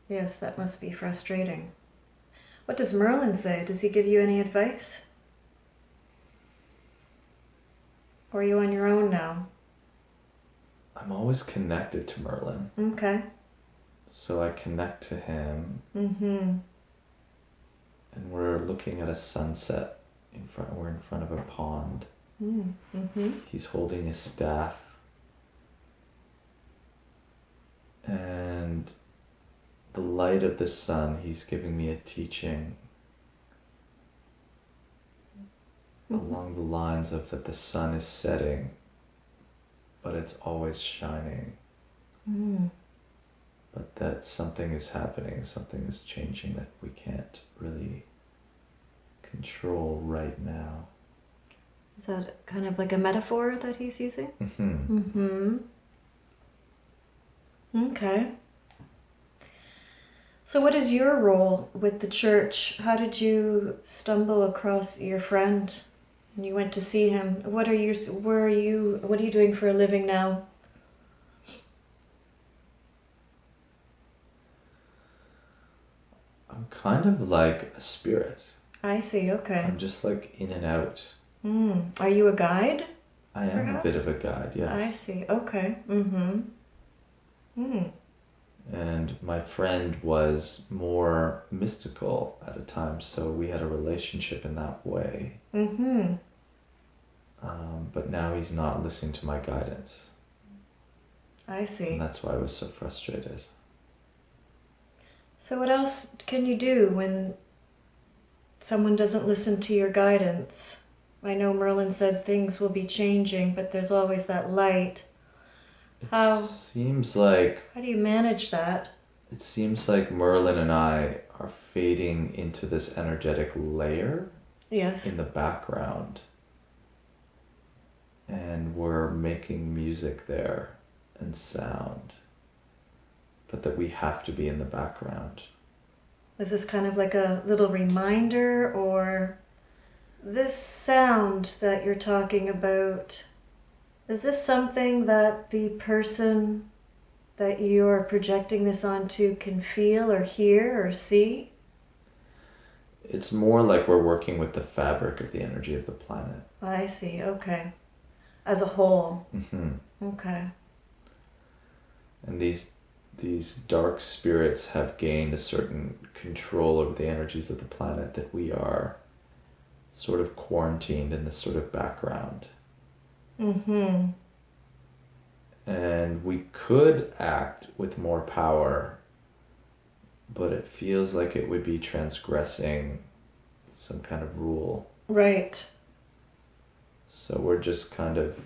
Yes, that must be frustrating. What does Merlin say? Does he give you any advice? Or are you on your own now? I'm always connected to Merlin. Okay. So I connect to him. Mm-hmm. And we're looking at a sunset. We're in front of a pond. Mm-hmm. He's holding his staff. And the light of the sun, he's giving me a teaching along the lines of that the sun is setting, but it's always shining. But that something is happening, something is changing that we can't really control right now. Is that kind of like a metaphor that he's using? Okay. So what is your role with the church? How did you stumble across your friend and you went to see him? What are you doing for a living now? I'm kind of like a spirit. I see, okay. I'm just like in and out. Are you a guide? I am Perhaps? a bit of a guide, yes. I see, okay. And my friend was more mystical at a time, so we had a relationship in that way. But now he's not listening to my guidance. I see. And that's why I was so frustrated. So what else can you do when someone doesn't listen to your guidance? I know Merlin said things will be changing, but there's always that light. How Seems like... How do you manage that? It seems like Merlin and I are fading into this energetic layer. Yes. In the background. And we're making music there and sound. But that we have to be in the background. Is this kind of like a little reminder, or this sound that you're talking about, is this something that the person that you're projecting this onto can feel or hear or see? It's more like we're working with the fabric of the energy of the planet. I see, okay. As a whole. Okay. And these dark spirits have gained a certain control over the energies of the planet that we are sort of quarantined in this sort of background. And we could act with more power, but it feels like it would be transgressing some kind of rule. Right. So we're just kind of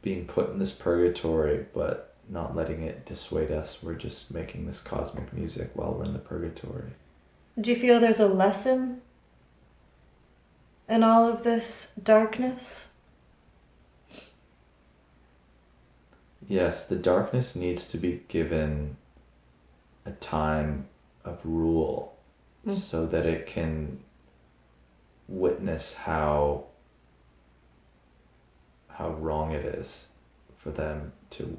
being put in this purgatory, but not letting it dissuade us. We're just making this cosmic music while we're in the purgatory. Do you feel there's a lesson in all of this darkness? Yes, the darkness needs to be given a time of rule so that it can witness how wrong it is for them to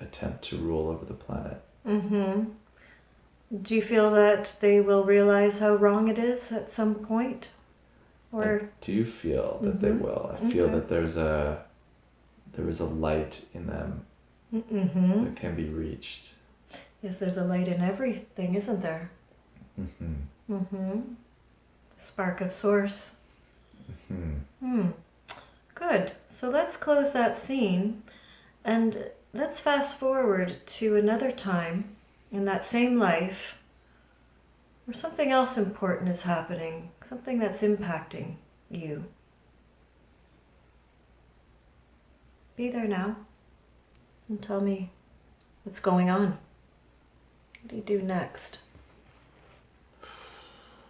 attempt to rule over the planet. Do you feel that they will realize how wrong it is at some point? Or I do feel that they will. I feel that there is a light in them that can be reached. Yes, there's a light in everything, isn't there? Spark of source. Good. So let's close that scene and let's fast forward to another time in that same life where something else important is happening, something that's impacting you. Be there now and tell me what's going on. What do you do next?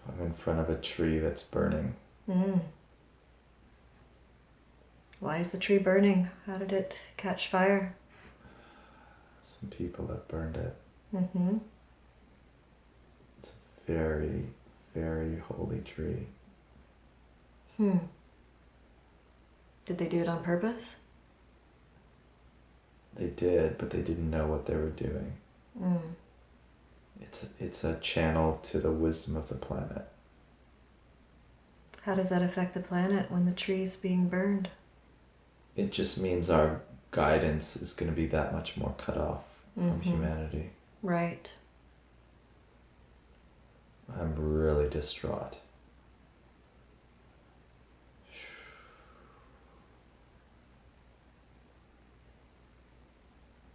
I'm in front of a tree that's burning. Why is the tree burning? How did it catch fire? Some people have burned it. Mm-hmm. It's a very, very holy tree. Did they do it on purpose? They did, but they didn't know what they were doing. It's a channel to the wisdom of the planet. How does that affect the planet when the tree's being burned? it just means our guidance is going to be that much more cut off from Mm-hmm. humanity. Right. I'm really distraught.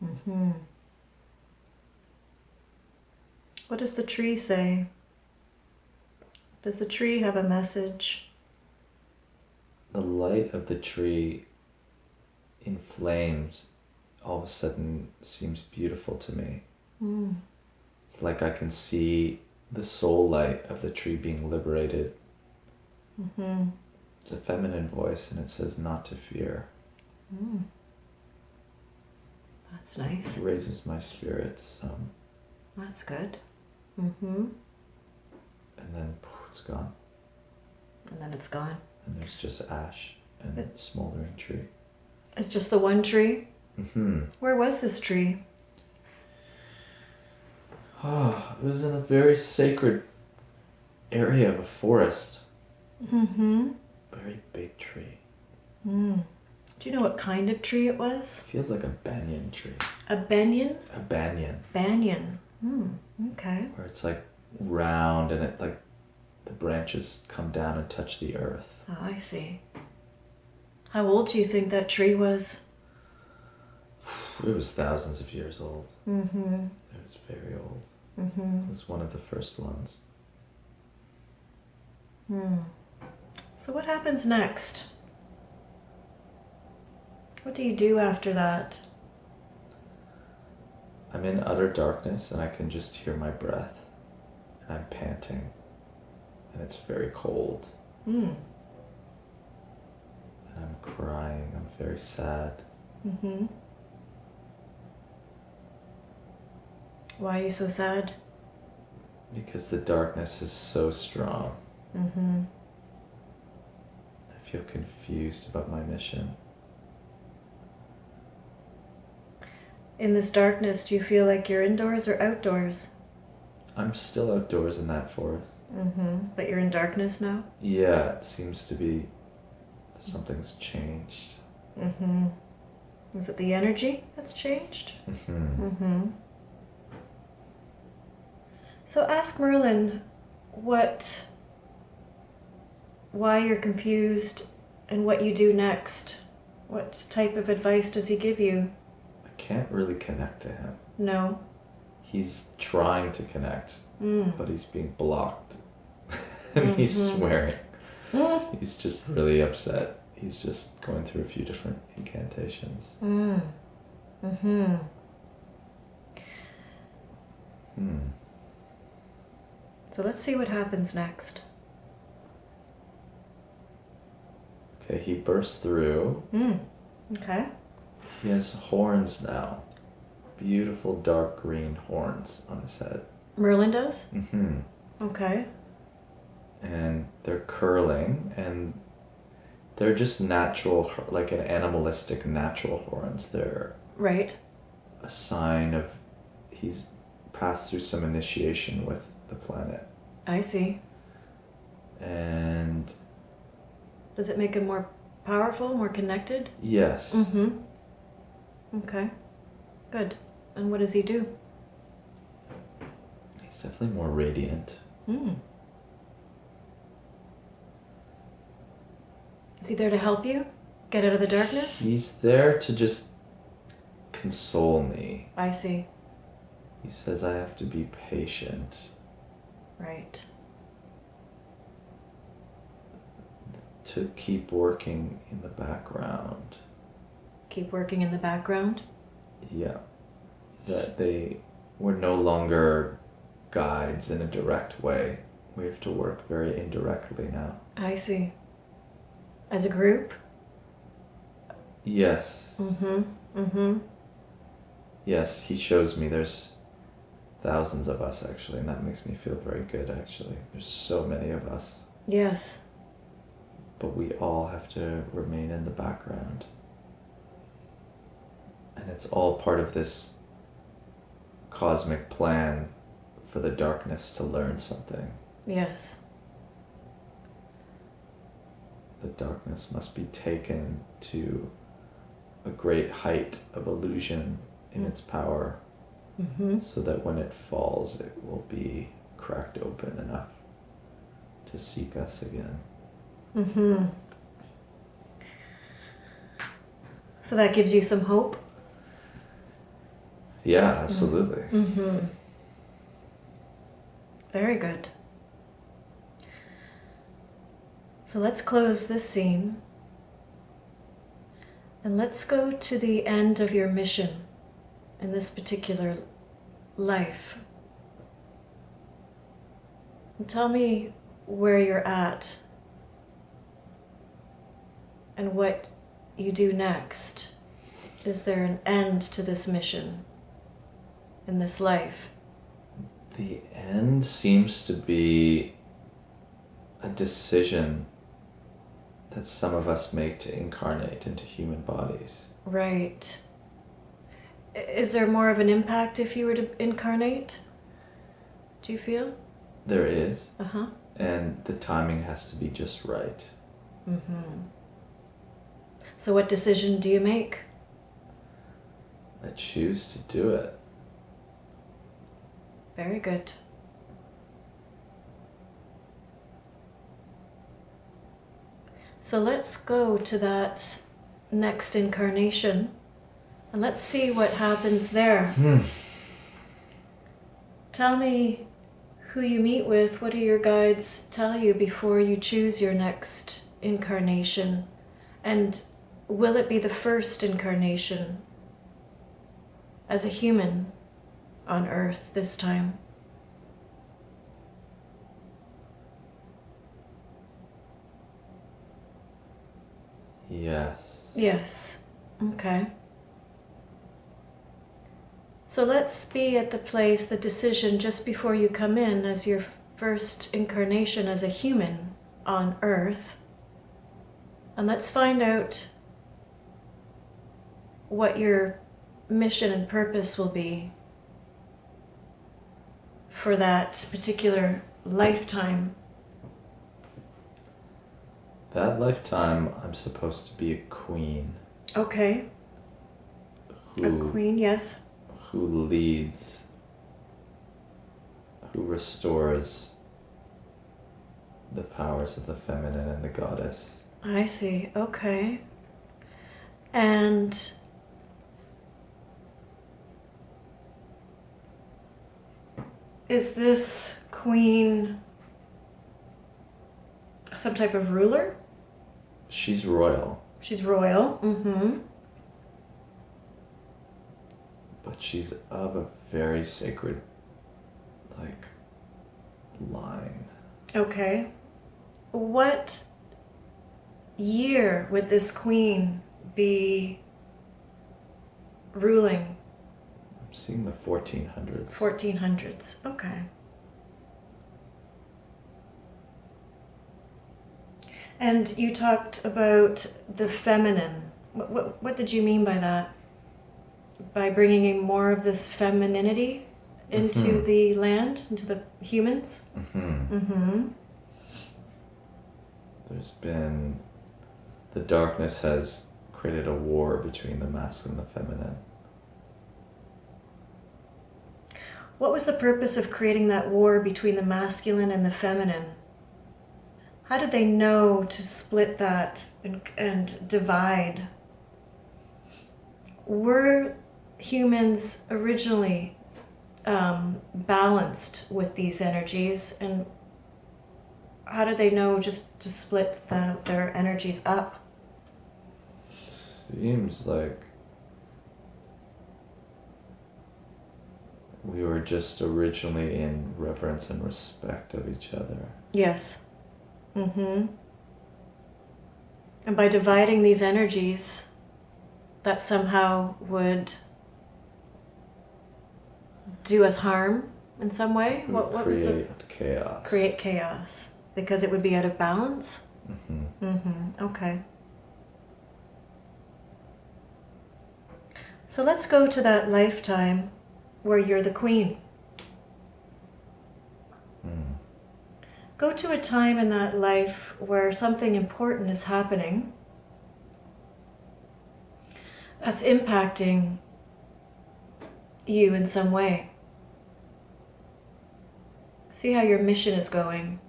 Mm-hmm. What does the tree say? Does the tree have a message? The light of the tree in flames all of a sudden seems beautiful to me. Mm. It's like I can see the soul light of the tree being liberated. Mm-hmm. It's a feminine voice and it says not to fear. Mm. That's nice. It raises my spirits. That's good. Mm-hmm. And then it's gone. And then it's gone. And there's just ash and a smoldering tree. It's just the one tree? Mm-hmm. Where was this tree? Oh, it was in a very sacred area of a forest. Mm-hmm. Very big tree. Mm. Do you know what kind of tree it was? Feels like a banyan tree. A banyan? A banyan. Banyan. Okay. Where it's like round and it like the branches come down and touch the earth. Oh, I see. How old do you think that tree was? It was thousands of years old. Mm-hmm. It was very old. Mm-hmm. It was one of the first ones. So what happens next? What do you do after that? I'm in utter darkness and I can just hear my breath. And I'm panting. And it's very cold. Mm. And I'm crying. I'm very sad. Mm-hmm. Why are you so sad? Because the darkness is so strong. Mm-hmm. I feel confused about my mission. In this darkness, do you feel like you're indoors or outdoors? I'm still outdoors in that forest. Mm-hmm. But you're in darkness now? Yeah, it seems to be something's changed. Mm-hmm. Is it the energy that's changed? Mm-hmm. Mm-hmm. So ask Merlin why you're confused and what you do next. What type of advice does he give you? I can't really connect to him. No. He's trying to connect, Mm. but he's being blocked. And he's swearing. Mm. He's just really upset. He's just going through a few different incantations. Mm. Mm-hmm. So let's see what happens next. Okay, he bursts through. Okay. He has horns now. Beautiful dark green horns on his head. Merlin does? Mm-hmm. Okay. And they're curling, and they're just natural, like an animalistic natural horns. They're Right. a sign of he's passed through some initiation with the planet. I see. And Does it make him more powerful, more connected? yes, Mm-hmm. Okay. Good. And what does he do? he's definitely more radiant. Is he there to help you get out of the darkness? He's there to just console me. I see. He says I have to be patient. Right. To keep working in the background. Keep working in the background? Yeah. That we're no longer guides in a direct way. We have to work very indirectly now. I see. As a group? Yes. Mm-hmm. Mm-hmm. Yes, he shows me there's thousands of us actually, and that makes me feel very good actually. There's so many of us. Yes. But we all have to remain in the background. And it's all part of this cosmic plan for the darkness to learn something. Yes. The darkness must be taken to a great height of illusion in its power, so that when it falls, it will be cracked open enough to seek us again. So that gives you some hope? Yeah, absolutely. Very good. So let's close this scene. And let's go to the end of your mission in this particular life. And tell me where you're at and what you do next. Is there an end to this mission in this life? The end seems to be a decision that some of us make to incarnate into human bodies. Right. Is there more of an impact if you were to incarnate? Do you feel? There is. Uh-huh. And the timing has to be just right. So what decision do you make? I choose to do it. Very good. So let's go to that next incarnation and let's see what happens there. Tell me who you meet with. What do your guides tell you before you choose your next incarnation? And will it be the first incarnation as a human on Earth this time? Yes. Yes. Okay. So let's be at the place, the decision just before you come in as your first incarnation as a human on Earth. And let's find out what your mission and purpose will be for that particular lifetime. That lifetime, I'm supposed to be a queen. Okay. A queen, yes. Who leads, who restores the powers of the feminine and the goddess. I see. Okay. And is this queen some type of ruler? She's royal. She's royal. But she's of a very sacred, line. Okay. What year would this queen be ruling? I'm seeing the 1400s. 1400s. Okay. And you talked about the feminine. What did you mean by that? By bringing in more of this femininity into the land, into the humans? There's been... The darkness has created a war between the masculine and the feminine. What was the purpose of creating that war between the masculine and the feminine? How did they know to split that and divide? Were humans originally balanced with these energies, and how did they know just to split their energies up? Seems like we were just originally in reverence and respect of each other. Yes. And by dividing these energies, that somehow would do us harm in some way? What was the... Create chaos. Create chaos. Because it would be out of balance? Okay. So let's go to that lifetime where you're the queen. Go to a time in that life where something important is happening. that's impacting you in some way. See how your mission is going.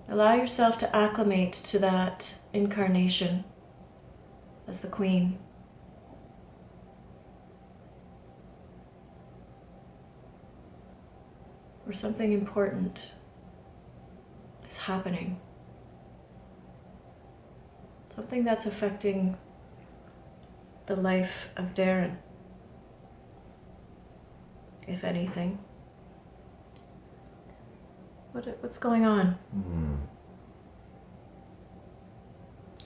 Allow yourself to acclimate to that incarnation as the queen. Where something important is happening. Something that's affecting the life of Darren, if anything. What's going on?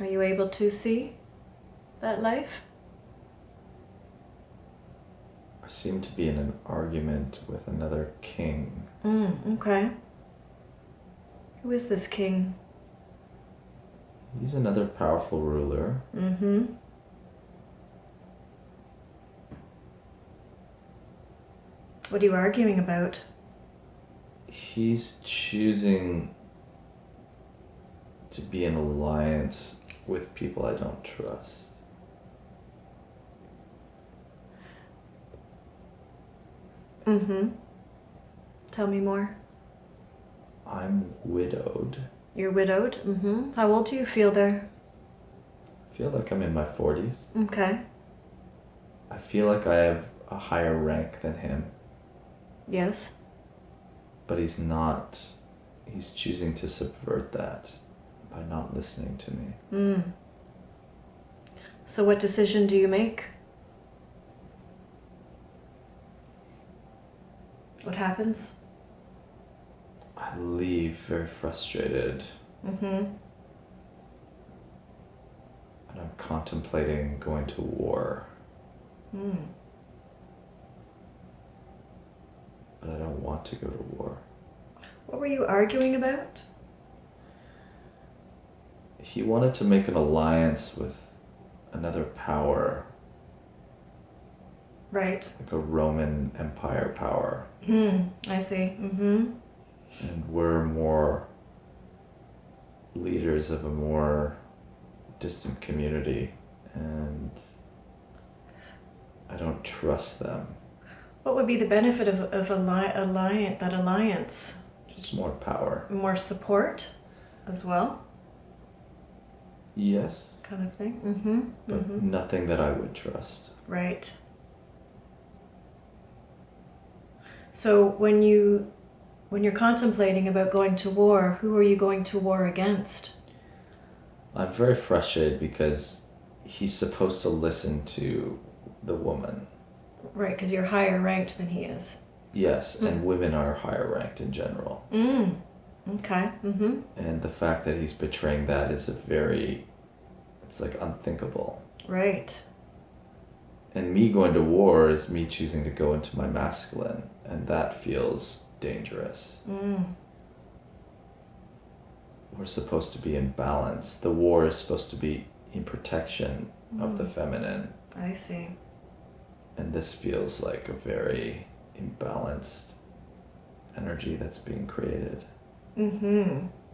Are you able to see that life? I seem to be in an argument with another king. Okay. Who is this king? He's another powerful ruler. What are you arguing about? He's choosing to be in alliance with people I don't trust. Tell me more. I'm widowed. You're widowed? How old do you feel there? I feel like I'm in my 40s. Okay. I feel like I have a higher rank than him. Yes. But he's not. He's choosing to subvert that by not listening to me. So what decision do you make? What happens? I leave very frustrated. And I'm contemplating going to war. But I don't want to go to war. What were you arguing about? He wanted to make an alliance with another power. Right. Like a Roman Empire power. I see. And we're more leaders of a more distant community, and I don't trust them. What would be the benefit of that alliance? Just more power. More support as well? Yes. Kind of thing? But nothing that I would trust. Right. So when you're contemplating about going to war, who are you going to war against? I'm very frustrated because he's supposed to listen to the woman. Right, because you're higher ranked than he is. Yes, and women are higher ranked in general. Okay. And the fact that he's betraying that is it's like unthinkable. Right. And me going to war is me choosing to go into my masculine, and that feels dangerous. We're supposed to be in balance. The war is supposed to be in protection of the feminine. I see. And this feels like a very imbalanced energy that's being created.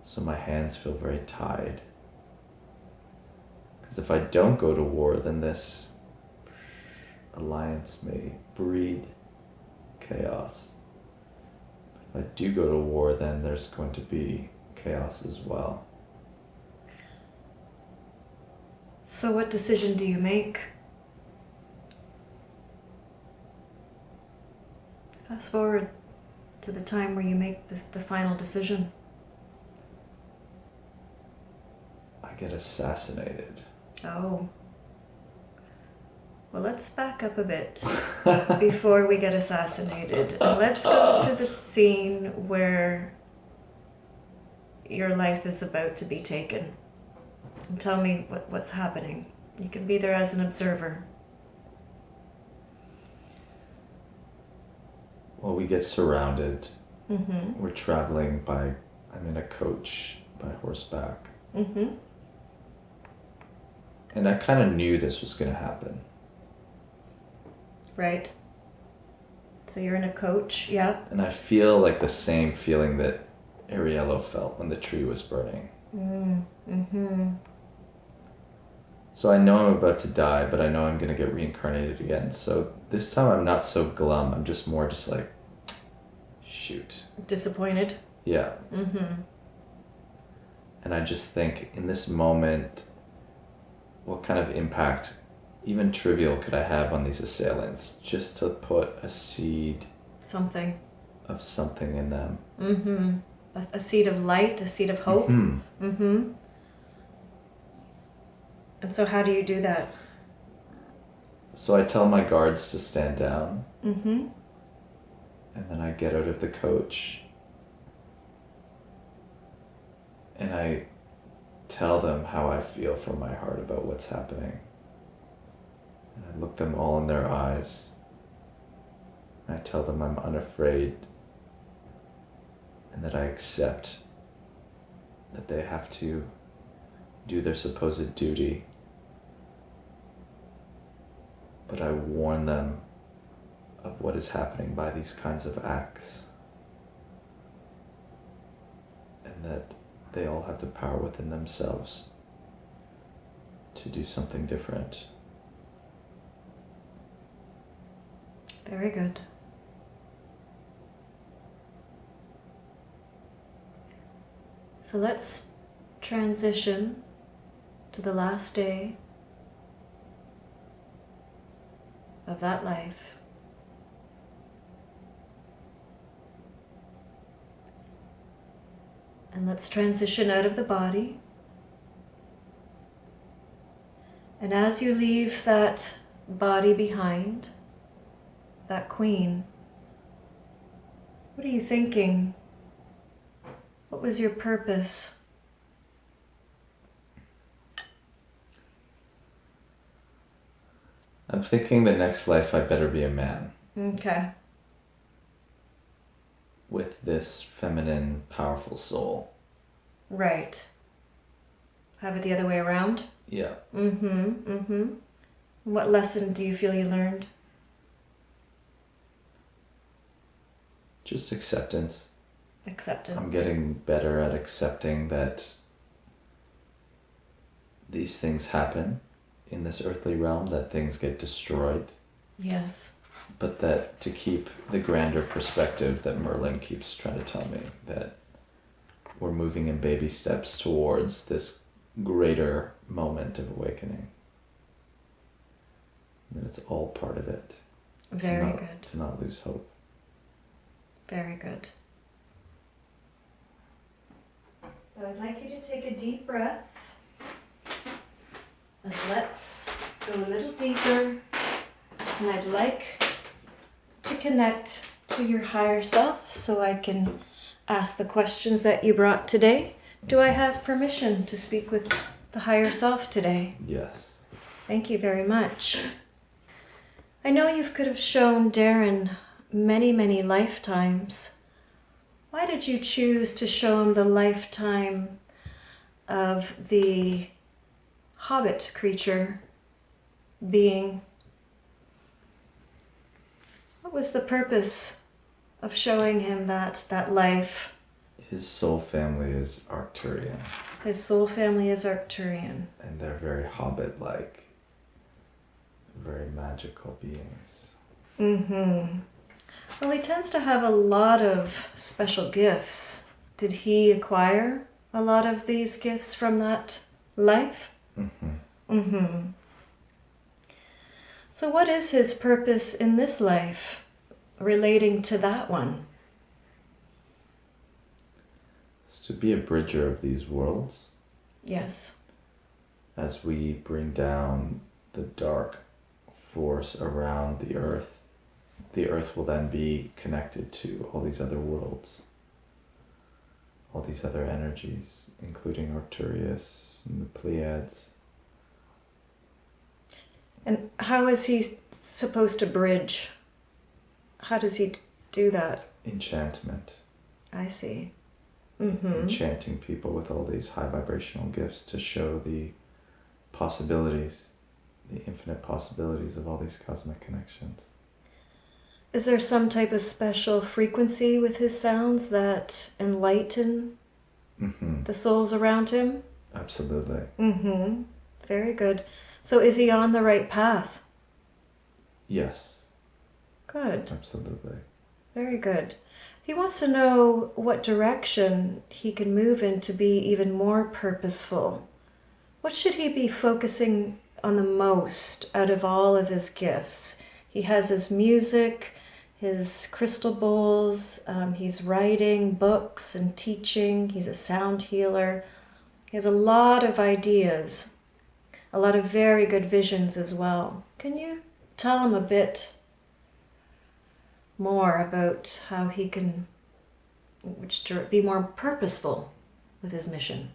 So my hands feel very tied. Because if I don't go to war, then this alliance may breed chaos. If I do go to war, then there's going to be chaos as well. So what decision do you make? Fast forward to the time where you make the final decision. I get assassinated. Oh. Well, let's back up a bit before we get assassinated. And let's go to the scene where your life is about to be taken. And tell me what's happening. You can be there as an observer. Well, we get surrounded. We're traveling I'm in a coach by horseback. And I kind of knew this was going to happen. Right. So you're in a coach, yeah. And I feel like the same feeling that Ariello felt when the tree was burning. So I know I'm about to die, but I know I'm going to get reincarnated again. So this time I'm not so glum. I'm just more just like, shoot. Disappointed? Yeah. Mm-hmm. And I just think in this moment, what kind of impact, even trivial, could I have on these assailants just to put a seed of something in them? Mm-hmm. A seed of light, a seed of hope? Mm-hmm. Mm-hmm. And so how do you do that? So I tell my guards to stand down. Mm-hmm. And then I get out of the coach. And I tell them how I feel from my heart about what's happening. And I look them all in their eyes. And I tell them I'm unafraid. And that I accept that they have to do their supposed duty. But I warn them of what is happening by these kinds of acts. And that they all have the power within themselves to do something different. Very good. So let's transition to the last day of that life. And let's transition out of the body. And as you leave that body behind, that queen, what are you thinking? What was your purpose? I'm thinking the next life I better be a man. Okay. With this feminine, powerful soul. Right. Have it the other way around? Yeah. Mm-hmm. Mm-hmm. What lesson do you feel you learned? Just acceptance. Acceptance. I'm getting better at accepting that these things happen in this earthly realm, that things get destroyed. Yes. But that to keep the grander perspective that Merlin keeps trying to tell me, that we're moving in baby steps towards this greater moment of awakening. And that it's all part of it. Very good. To not lose hope. Very good. So I'd like you to take a deep breath. And let's go a little deeper. And I'd like to connect to your higher self so I can ask the questions that you brought today. Do I have permission to speak with the higher self today? Yes. Thank you very much. I know you could have shown Darren many, many lifetimes. Why did you choose to show him the lifetime of the hobbit creature being? What was the purpose of showing him that life? His soul family is Arcturian. His soul family is Arcturian. And they're very hobbit-like. Very magical beings. Mm-hmm. Well, he tends to have a lot of special gifts. Did he acquire a lot of these gifts from that life? Mm-hmm. Mm-hmm. So what is his purpose in this life relating to that one? It's to be a bridger of these worlds. Yes. As we bring down the dark force around the earth will then be connected to all these other worlds, all these other energies, including Arcturus and the Pleiades. And how is he supposed to bridge? How does he do that? Enchantment. I see. Mm-hmm. Enchanting people with all these high vibrational gifts to show the possibilities, the infinite possibilities of all these cosmic connections. Is there some type of special frequency with his sounds that enlighten Mm-hmm. the souls around him? Absolutely. Mm-hmm. Very good. So is he on the right path? Yes. Good. Absolutely. Very good. He wants to know what direction he can move in to be even more purposeful. What should he be focusing on the most out of all of his gifts? He has his music, his crystal bowls, he's writing books and teaching, he's a sound healer. He has a lot of ideas, a lot of very good visions as well. Can you tell him a bit more about how he can be more purposeful with his mission?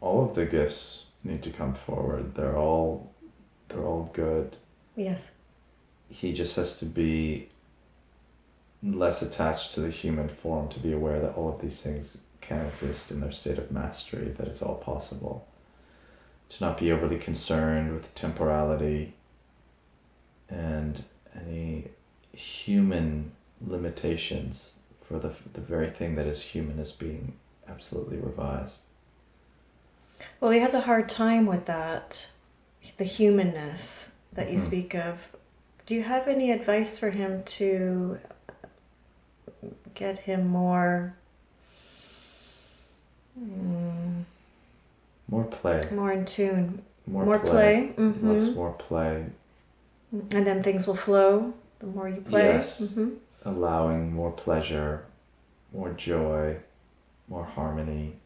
All of the gifts need to come forward. They're all good. Yes. He just has to be less attached to the human form, to be aware that all of these things can exist in their state of mastery, that it's all possible. To not be overly concerned with temporality and any human limitations, for the very thing that is human is being absolutely revised. Well, he has a hard time with that, the humanness that you speak of. Do you have any advice for him to get him more More play. more in tune? More play. Lots more play. And then things will flow the more you play. Yes. Allowing more pleasure, more joy, more harmony,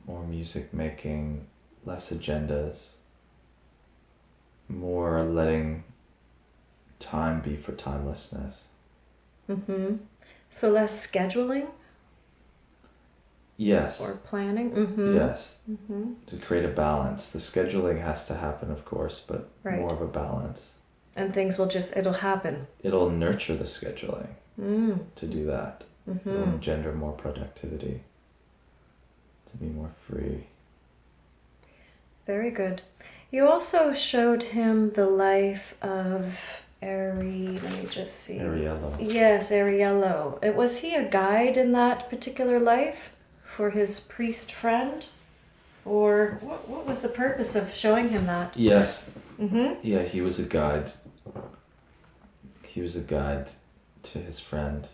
more music making, less agendas, more letting time be for timelessness. So less scheduling? Yes. Or planning? Yes. To create a balance. The scheduling has to happen, of course, but more of a balance. And things will it'll happen. It'll nurture the scheduling to do that. It'll engender more productivity, to be more free. Very good. You also showed him the life of let me just see. Ariello. Yes, Ariello. Was he a guide in that particular life for his priest friend? Or what was the purpose of showing him that? Yes. Yeah, he was a guide. He was a guide to his friend.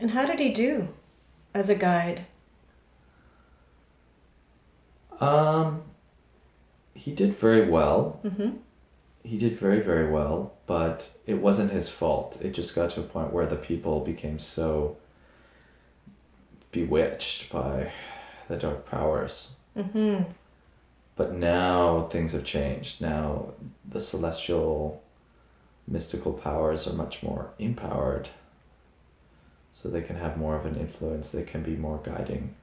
And how did he do as a guide? He did very well. He did very, very well, but it wasn't his fault. It just got to a point where the people became so bewitched by the dark powers. But now things have changed. Now the celestial mystical powers are much more empowered, so they can have more of an influence. They can be more guiding.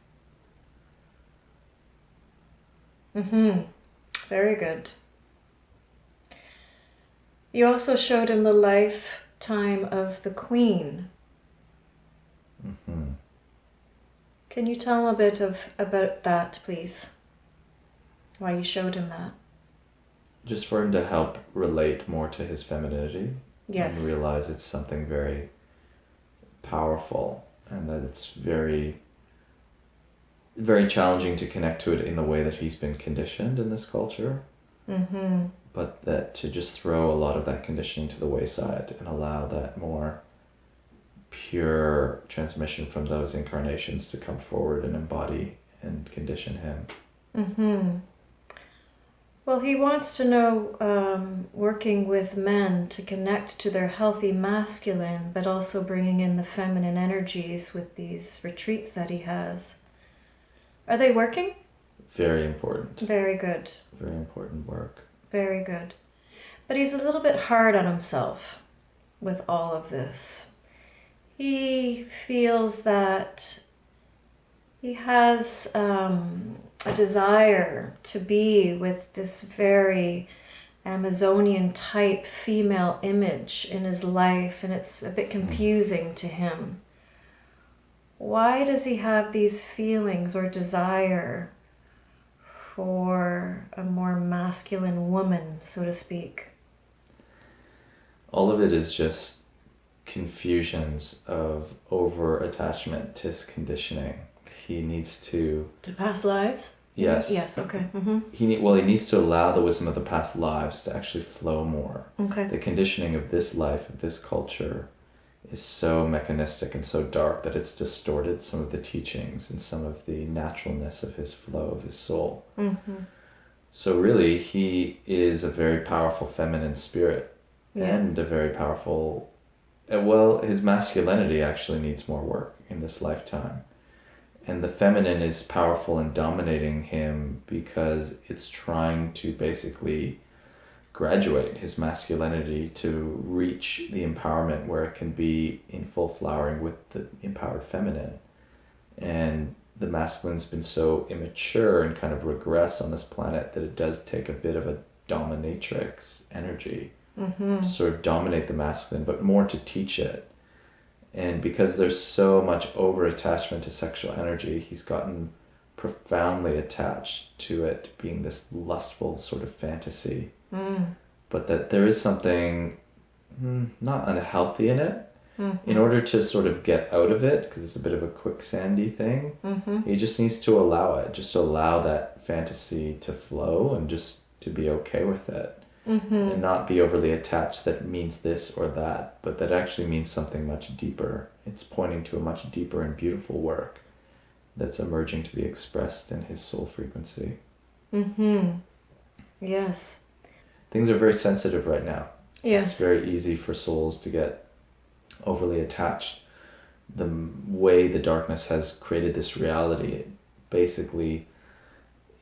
Very good. You also showed him the lifetime of the Queen. Can you tell him a bit about that, please? Why you showed him that? Just for him to help relate more to his femininity. Yes. And realize it's something very powerful, and that it's very, very challenging to connect to it in the way that he's been conditioned in this culture. But that to just throw a lot of that conditioning to the wayside and allow that more pure transmission from those incarnations to come forward and embody and condition him. Well, he wants to know, working with men to connect to their healthy masculine, but also bringing in the feminine energies with these retreats that he has. Are they working? Very important. Very good. Very important work. Very good. But he's a little bit hard on himself with all of this. He feels that he has a desire to be with this very Amazonian type female image in his life, and it's a bit confusing to him. Why does he have these feelings or desire for a more masculine woman, so to speak? All of it is just confusions of over attachment to his conditioning. He needs to past lives? Yes. Yes, okay. He needs to allow the wisdom of the past lives to actually flow more. Okay. The conditioning of this life, of this culture, is so mechanistic and so dark that it's distorted some of the teachings and some of the naturalness of his flow, of his soul. So really, he is a very powerful feminine spirit. Yes. And a very powerful... Well, his masculinity actually needs more work in this lifetime. And the feminine is powerful and dominating him because it's trying to basically graduate his masculinity to reach the empowerment where it can be in full flowering with the empowered feminine. And the masculine's been so immature and kind of regress on this planet that it does take a bit of a dominatrix energy to sort of dominate the masculine, but more to teach it. And because there's so much over-attachment to sexual energy, he's gotten profoundly attached to it being this lustful sort of fantasy. But that there is something not unhealthy in it. In order to sort of get out of it, because it's a bit of a quicksandy thing, he just needs to allow it, just to allow that fantasy to flow and just to be okay with it. And not be overly attached that means this or that, but that actually means something much deeper. It's pointing to a much deeper and beautiful work that's emerging to be expressed in his soul frequency. Yes. Things are very sensitive right now. Yes. It's very easy for souls to get overly attached. The way the darkness has created this reality, it basically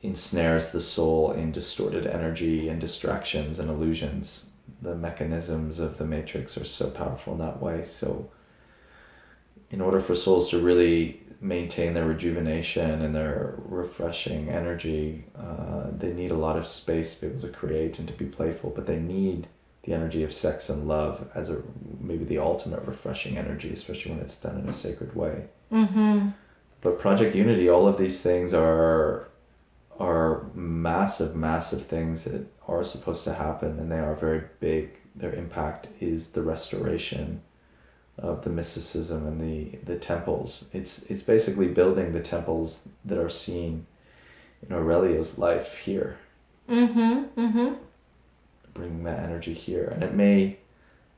ensnares the soul in distorted energy and distractions and illusions. The mechanisms of the matrix are so powerful in that way. So in order for souls to really maintain their rejuvenation and their refreshing energy, they need a lot of space to be able to create and to be playful, but they need the energy of sex and love as maybe the ultimate refreshing energy, especially when it's done in a sacred way. But Project Unity, all of these things are massive things that are supposed to happen, and they are very big. Their impact is the restoration of the mysticism and the temples. It's basically building the temples that are seen in Aurelio's life here. Bringing that energy here, and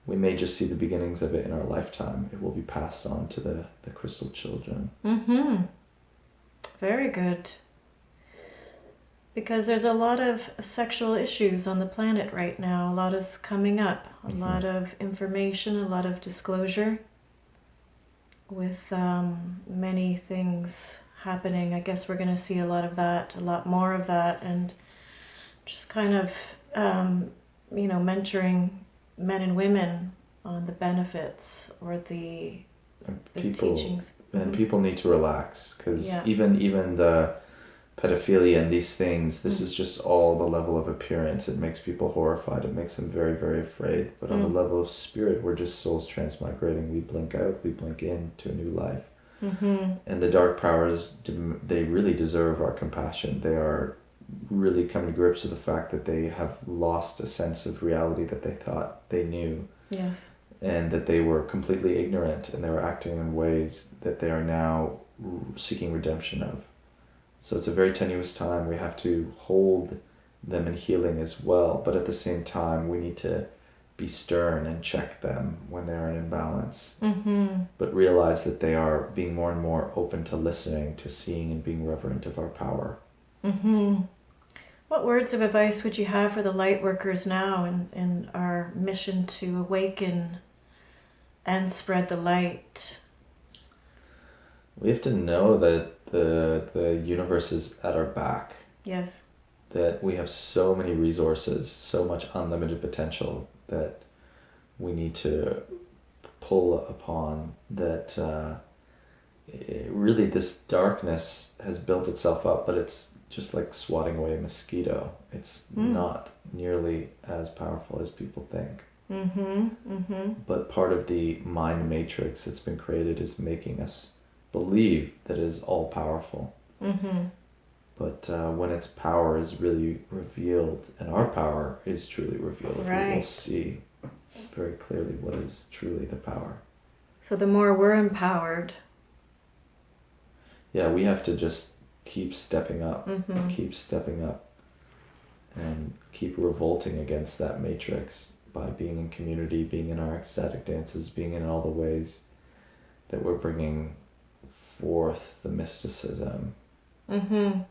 we may just see the beginnings of it in our lifetime. It will be passed on to the crystal children. Very good. Because there's a lot of sexual issues on the planet right now. A lot is coming up. A lot of information, a lot of disclosure with many things happening. I guess we're going to see a lot of that, a lot more of that, and just kind of, mentoring men and women on the benefits or the teachings. And people need to relax, because even the pedophilia and these things, this is just all the level of appearance. It makes people horrified. It makes them very, very afraid. But on the level of spirit, we're just souls transmigrating. We blink out, we blink in to a new life. And the dark powers, they really deserve our compassion. They are really coming to grips with the fact that they have lost a sense of reality that they thought they knew. Yes. And that they were completely ignorant, and they were acting in ways that they are now seeking redemption of. So it's a very tenuous time. We have to hold them in healing as well, but at the same time we need to be stern and check them when they are in imbalance. But realize that they are being more and more open to listening, to seeing, and being reverent of our power. What words of advice would you have for the light workers now in our mission to awaken and spread the light? We have to know that the universe is at our back. Yes. That we have so many resources, so much unlimited potential that we need to pull upon. That really this darkness has built itself up, but it's just like swatting away a mosquito. It's not nearly as powerful as people think. But part of the mind matrix that's been created is making us believe that it is all powerful. But when its power is really revealed, and our power is truly revealed, we will see very clearly what is truly the power. So the more we're empowered. Yeah, we have to just keep stepping up, keep stepping up, and keep revolting against that matrix by being in community, being in our ecstatic dances, being in all the ways that we're bringing forth the mysticism. And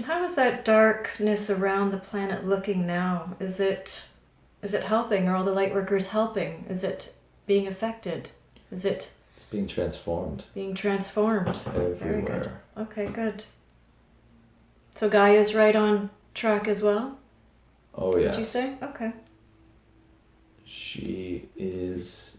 how is that darkness around the planet looking now? Is it helping? Are all the light workers helping? Is it being affected? Is it... It's being transformed. Being transformed. Everywhere. Very good. Okay, good. So Gaia's right on track as well? Oh, yes. Did you say? Okay. She is...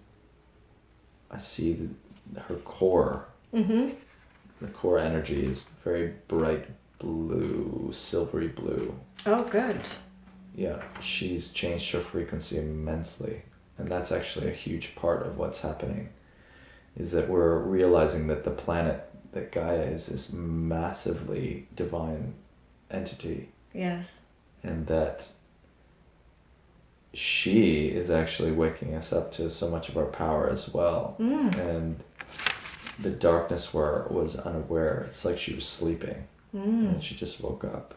I see her core. The core energy is very bright blue, silvery blue. Oh, good. Yeah, she's changed her frequency immensely. And that's actually a huge part of what's happening, is that we're realizing that the planet that Gaia is this massively divine entity. Yes. And that she is actually waking us up to so much of our power as well. And the darkness was unaware. It's like she was sleeping and she just woke up.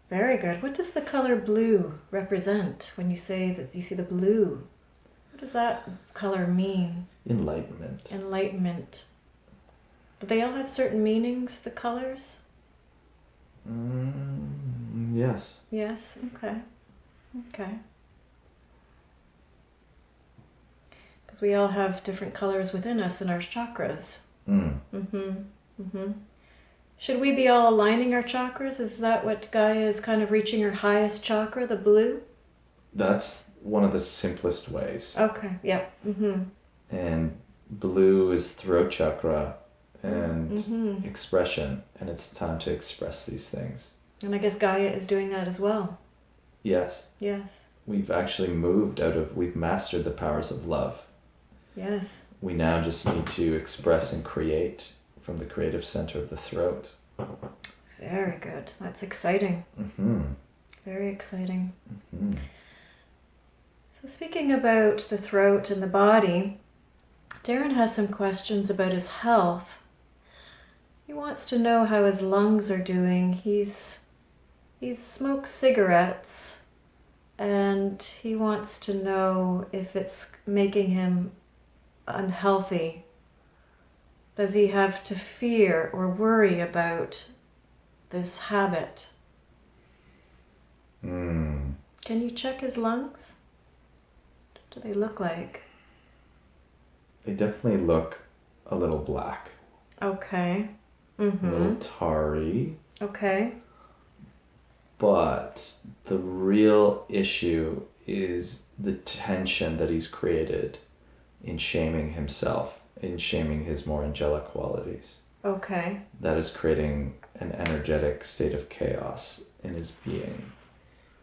Very good. What does the color blue represent when you say that you see the blue? What does that color mean? Enlightenment. Enlightenment. Do they all have certain meanings, the colors? Yes. Yes, okay. Okay. Because we all have different colors within us in our chakras. Should we be all aligning our chakras? Is that what Gaia is kind of reaching her highest chakra, the blue? That's one of the simplest ways. Okay, yeah. And blue is throat chakra and expression, and it's time to express these things. And I guess Gaia is doing that as well. Yes. Yes. We've actually we've mastered the powers of love. Yes. We now just need to express and create from the creative center of the throat. Very good. That's exciting. Very exciting. So speaking about the throat and the body, Darren has some questions about his health. He wants to know how his lungs are doing. He smokes cigarettes, and he wants to know if it's making him unhealthy. Does he have to fear or worry about this habit? Can you check his lungs? What do they look like? They definitely look a little black. Okay. A little tarry. Okay. But the real issue is the tension that he's created in shaming himself, in shaming his more angelic qualities. Okay. That is creating an energetic state of chaos in his being.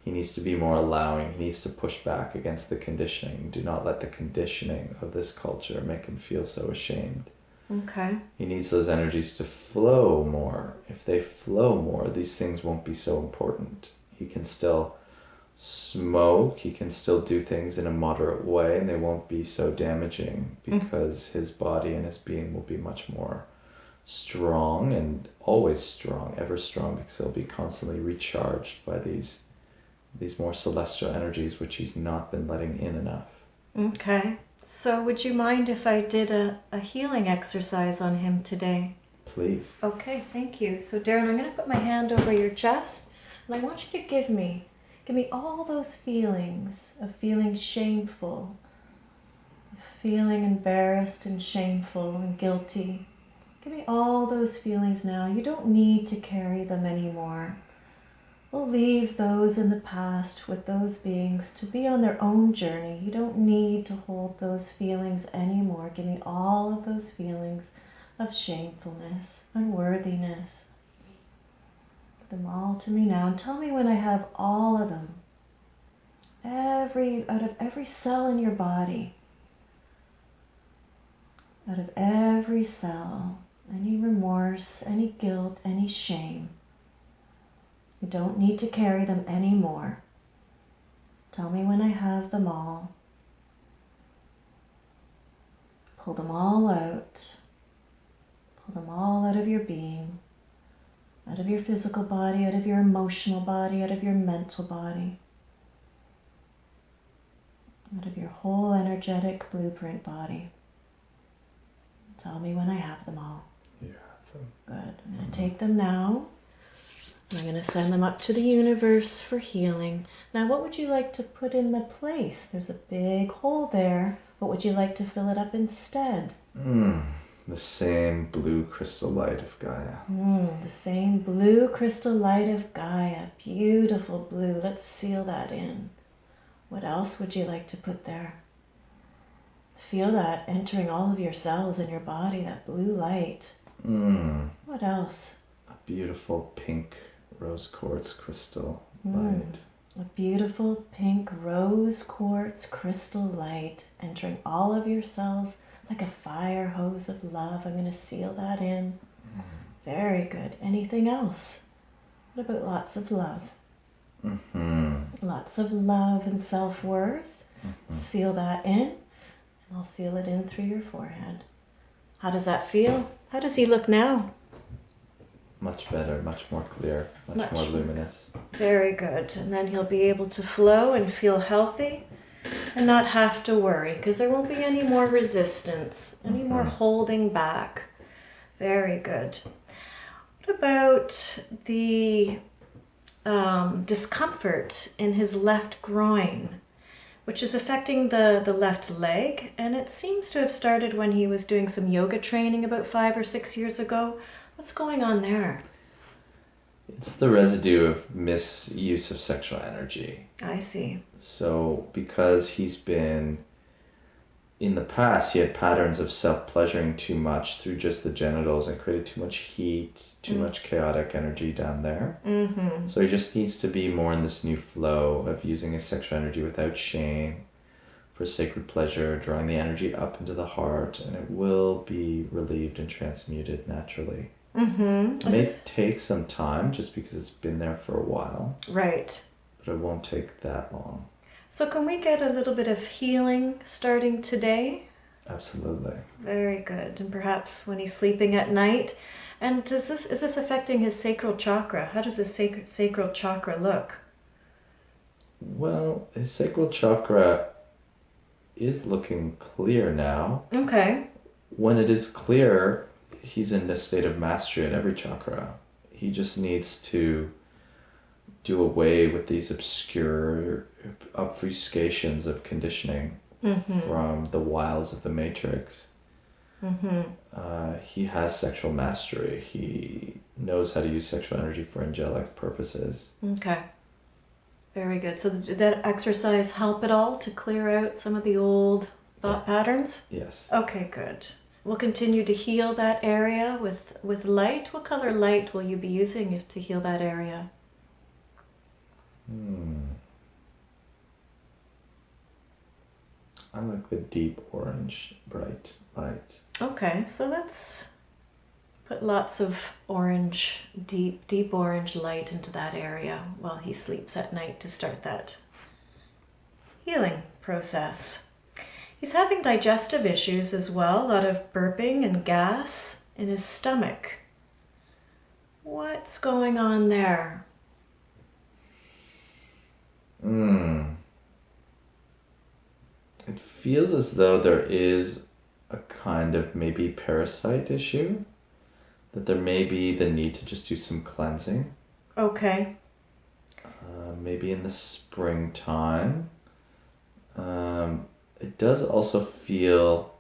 He needs to be more allowing. He needs to push back against the conditioning. Do not let the conditioning of this culture make him feel so ashamed. Okay. He needs those energies to flow more. If they flow more, these things won't be so important. He can still smoke, he can still do things in a moderate way, and they won't be so damaging because his body and his being will be much more strong, and always strong, ever strong, because he'll be constantly recharged by these more celestial energies which he's not been letting in enough. Okay. So would you mind if I did a healing exercise on him today? Please. Okay, thank you. So Darren, I'm going to put my hand over your chest, and I want you to give me all those feelings of feeling shameful, of feeling embarrassed and shameful and guilty. Give me all those feelings now. You don't need to carry them anymore. We'll leave those in the past with those beings to be on their own journey. You don't need to hold those feelings anymore. Give me all of those feelings of shamefulness, unworthiness. Give them all to me now, and tell me when I have all of them. Out of every cell in your body. Out of every cell. Any remorse, any guilt, any shame. You don't need to carry them anymore. Tell me when I have them all. Pull them all out. Pull them all out of your being, out of your physical body, out of your emotional body, out of your mental body, out of your whole energetic blueprint body. Tell me when I have them all. You have them. Good. I'm going to take them now. I'm going to send them up to the universe for healing. Now, what would you like to put in the place? There's a big hole there. What would you like to fill it up instead? The same blue crystal light of Gaia. The same blue crystal light of Gaia. Beautiful blue. Let's seal that in. What else would you like to put there? Feel that entering all of your cells in your body, that blue light. What else? A beautiful pink rose quartz crystal light. A beautiful pink rose quartz crystal light entering all of your cells like a fire hose of love. I'm going to seal that in. Very good. Anything else? What about lots of love? Lots of love and self-worth. Seal that in. And I'll seal it in through your forehead. How does that feel? How does he look now? Much better, much more clear, much more luminous. Very good. And then he'll be able to flow and feel healthy and not have to worry, because there won't be any more resistance, any more holding back. Very good. What about the discomfort in his left groin, which is affecting the left leg? And it seems to have started when he was doing some yoga training about 5 or 6 years ago. What's going on there? It's the residue of misuse of sexual energy. I see. So because he's been, in the past, he had patterns of self-pleasuring too much through just the genitals and created too much heat, too much chaotic energy down there. So he just needs to be more in this new flow of using his sexual energy without shame for sacred pleasure, drawing the energy up into the heart, and it will be relieved and transmuted naturally. It may take some time just because it's been there for a while. Right. But it won't take that long. So can we get a little bit of healing starting today? Absolutely. Very good. And perhaps when he's sleeping at night. And is this affecting his sacral chakra? How does his sacral chakra look? Well, his sacral chakra is looking clear now. Okay. When it is clear, he's in this state of mastery at every chakra. He just needs to do away with these obscure obfuscations of conditioning from the wiles of the matrix. He has sexual mastery. He knows how to use sexual energy for angelic purposes. Okay. Very good. So did that exercise help at all to clear out some of the old thought patterns? Yes. Okay, good. We'll continue to heal that area with light. What color light will you be using to heal that area? I like the deep orange, bright light. Okay, so let's put lots of orange, deep orange light into that area while he sleeps at night to start that healing process. He's having digestive issues as well, a lot of burping and gas in his stomach. What's going on there? It feels as though there is a kind of maybe parasite issue, that there may be the need to just do some cleansing. Okay. Maybe in the springtime. It does also feel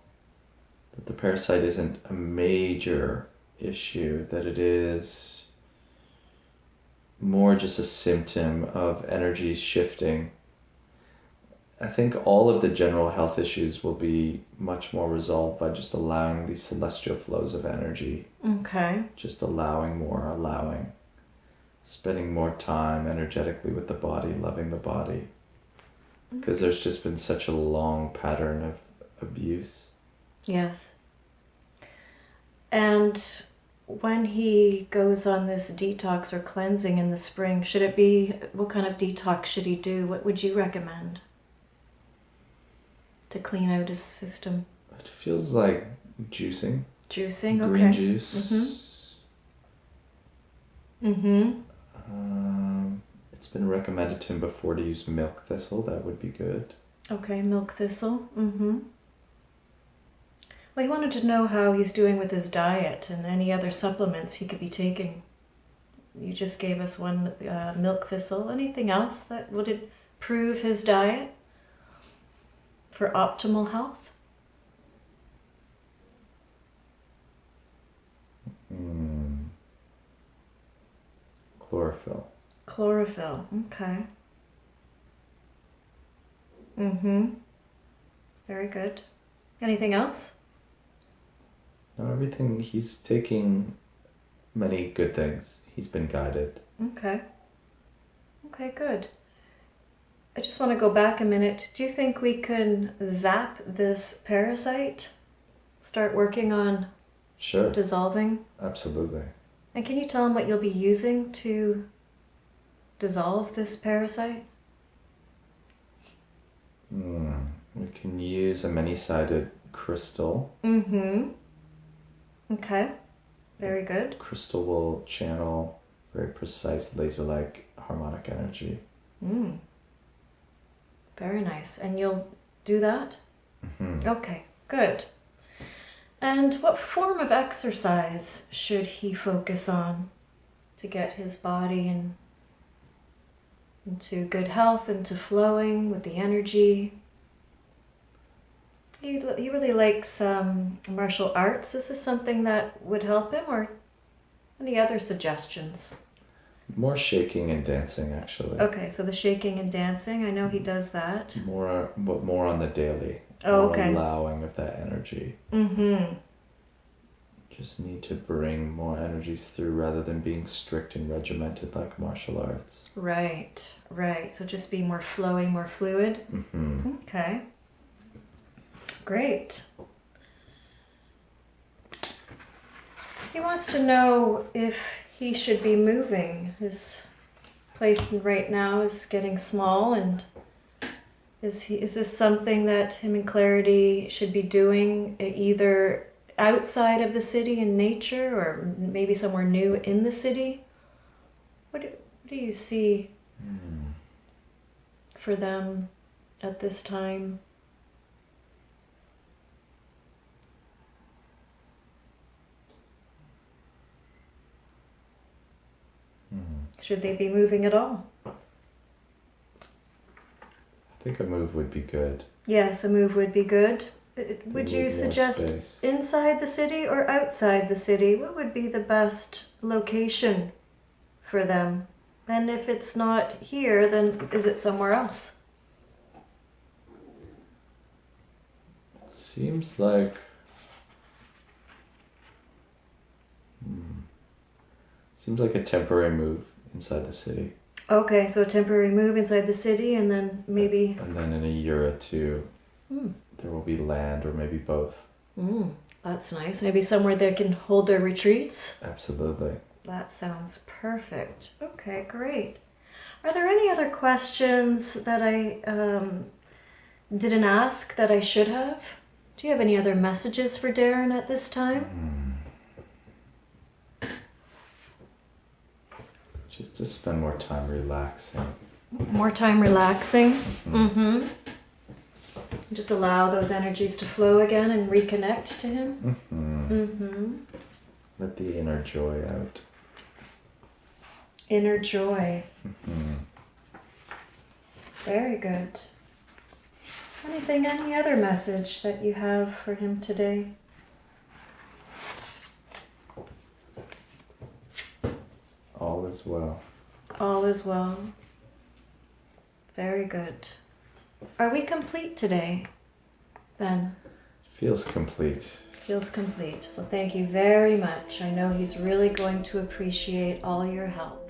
that the parasite isn't a major issue, that it is more just a symptom of energy shifting. I think all of the general health issues will be much more resolved by just allowing these celestial flows of energy. Okay. Just allowing. Spending more time energetically with the body, loving the body. Because there's just been such a long pattern of abuse. Yes. And when he goes on this detox or cleansing in the spring, what kind of detox should he do? What would you recommend to clean out his system? It feels like juicing. Juicing, okay. Green juice. It's been recommended to him before to use milk thistle. That would be good. Okay, milk thistle. Well, he wanted to know how he's doing with his diet and any other supplements he could be taking. You just gave us one milk thistle. Anything else that would improve his diet for optimal health? Chlorophyll. Chlorophyll, okay. Very good. Anything else? No, everything, he's taking many good things. He's been guided. Okay. Okay, good. I just want to go back a minute. Do you think we can zap this parasite? Start working on Sure. dissolving? Absolutely. And can you tell him what you'll be using to dissolve this parasite? We can use a many-sided crystal. Okay. Very good. Crystal will channel very precise laser-like harmonic energy. Very nice. And you'll do that? Okay, good. And what form of exercise should he focus on to get his body into good health, into flowing with the energy? He really likes martial arts. Is this something that would help him, or any other suggestions? More shaking and dancing, actually. Okay, so the shaking and dancing, I know he does that. But more on the daily. Oh, okay. More allowing of that energy. Just need to bring more energies through rather than being strict and regimented like martial arts. Right. So just be more flowy, more fluid. Okay. Great. He wants to know if he should be moving. His place right now is getting small, and is this something that him and Clarity should be doing either outside of the city in nature or maybe somewhere new in the city? What do you see for them at this time? Should they be moving at all? I think a move would be good. Yes, a move would be good. Would you need more suggest space. inside the city or outside the city? What would be the best location for them? And if it's not here, then is it somewhere else? It seems like... Seems like a temporary move inside the city. Okay, so a temporary move inside the city, and then maybe... And then in a year or two, there will be land, or maybe both. That's nice. Maybe somewhere they can hold their retreats? Absolutely. That sounds perfect. Okay, great. Are there any other questions that I didn't ask that I should have? Do you have any other messages for Darren at this time? Just to spend more time relaxing. More time relaxing? Just allow those energies to flow again and reconnect to him? Let the inner joy out. Inner joy. Very good. Any other message that you have for him today? All is well. All is well. Very good. Are we complete today, then? Feels complete. Feels complete. Well, thank you very much. I know he's really going to appreciate all your help.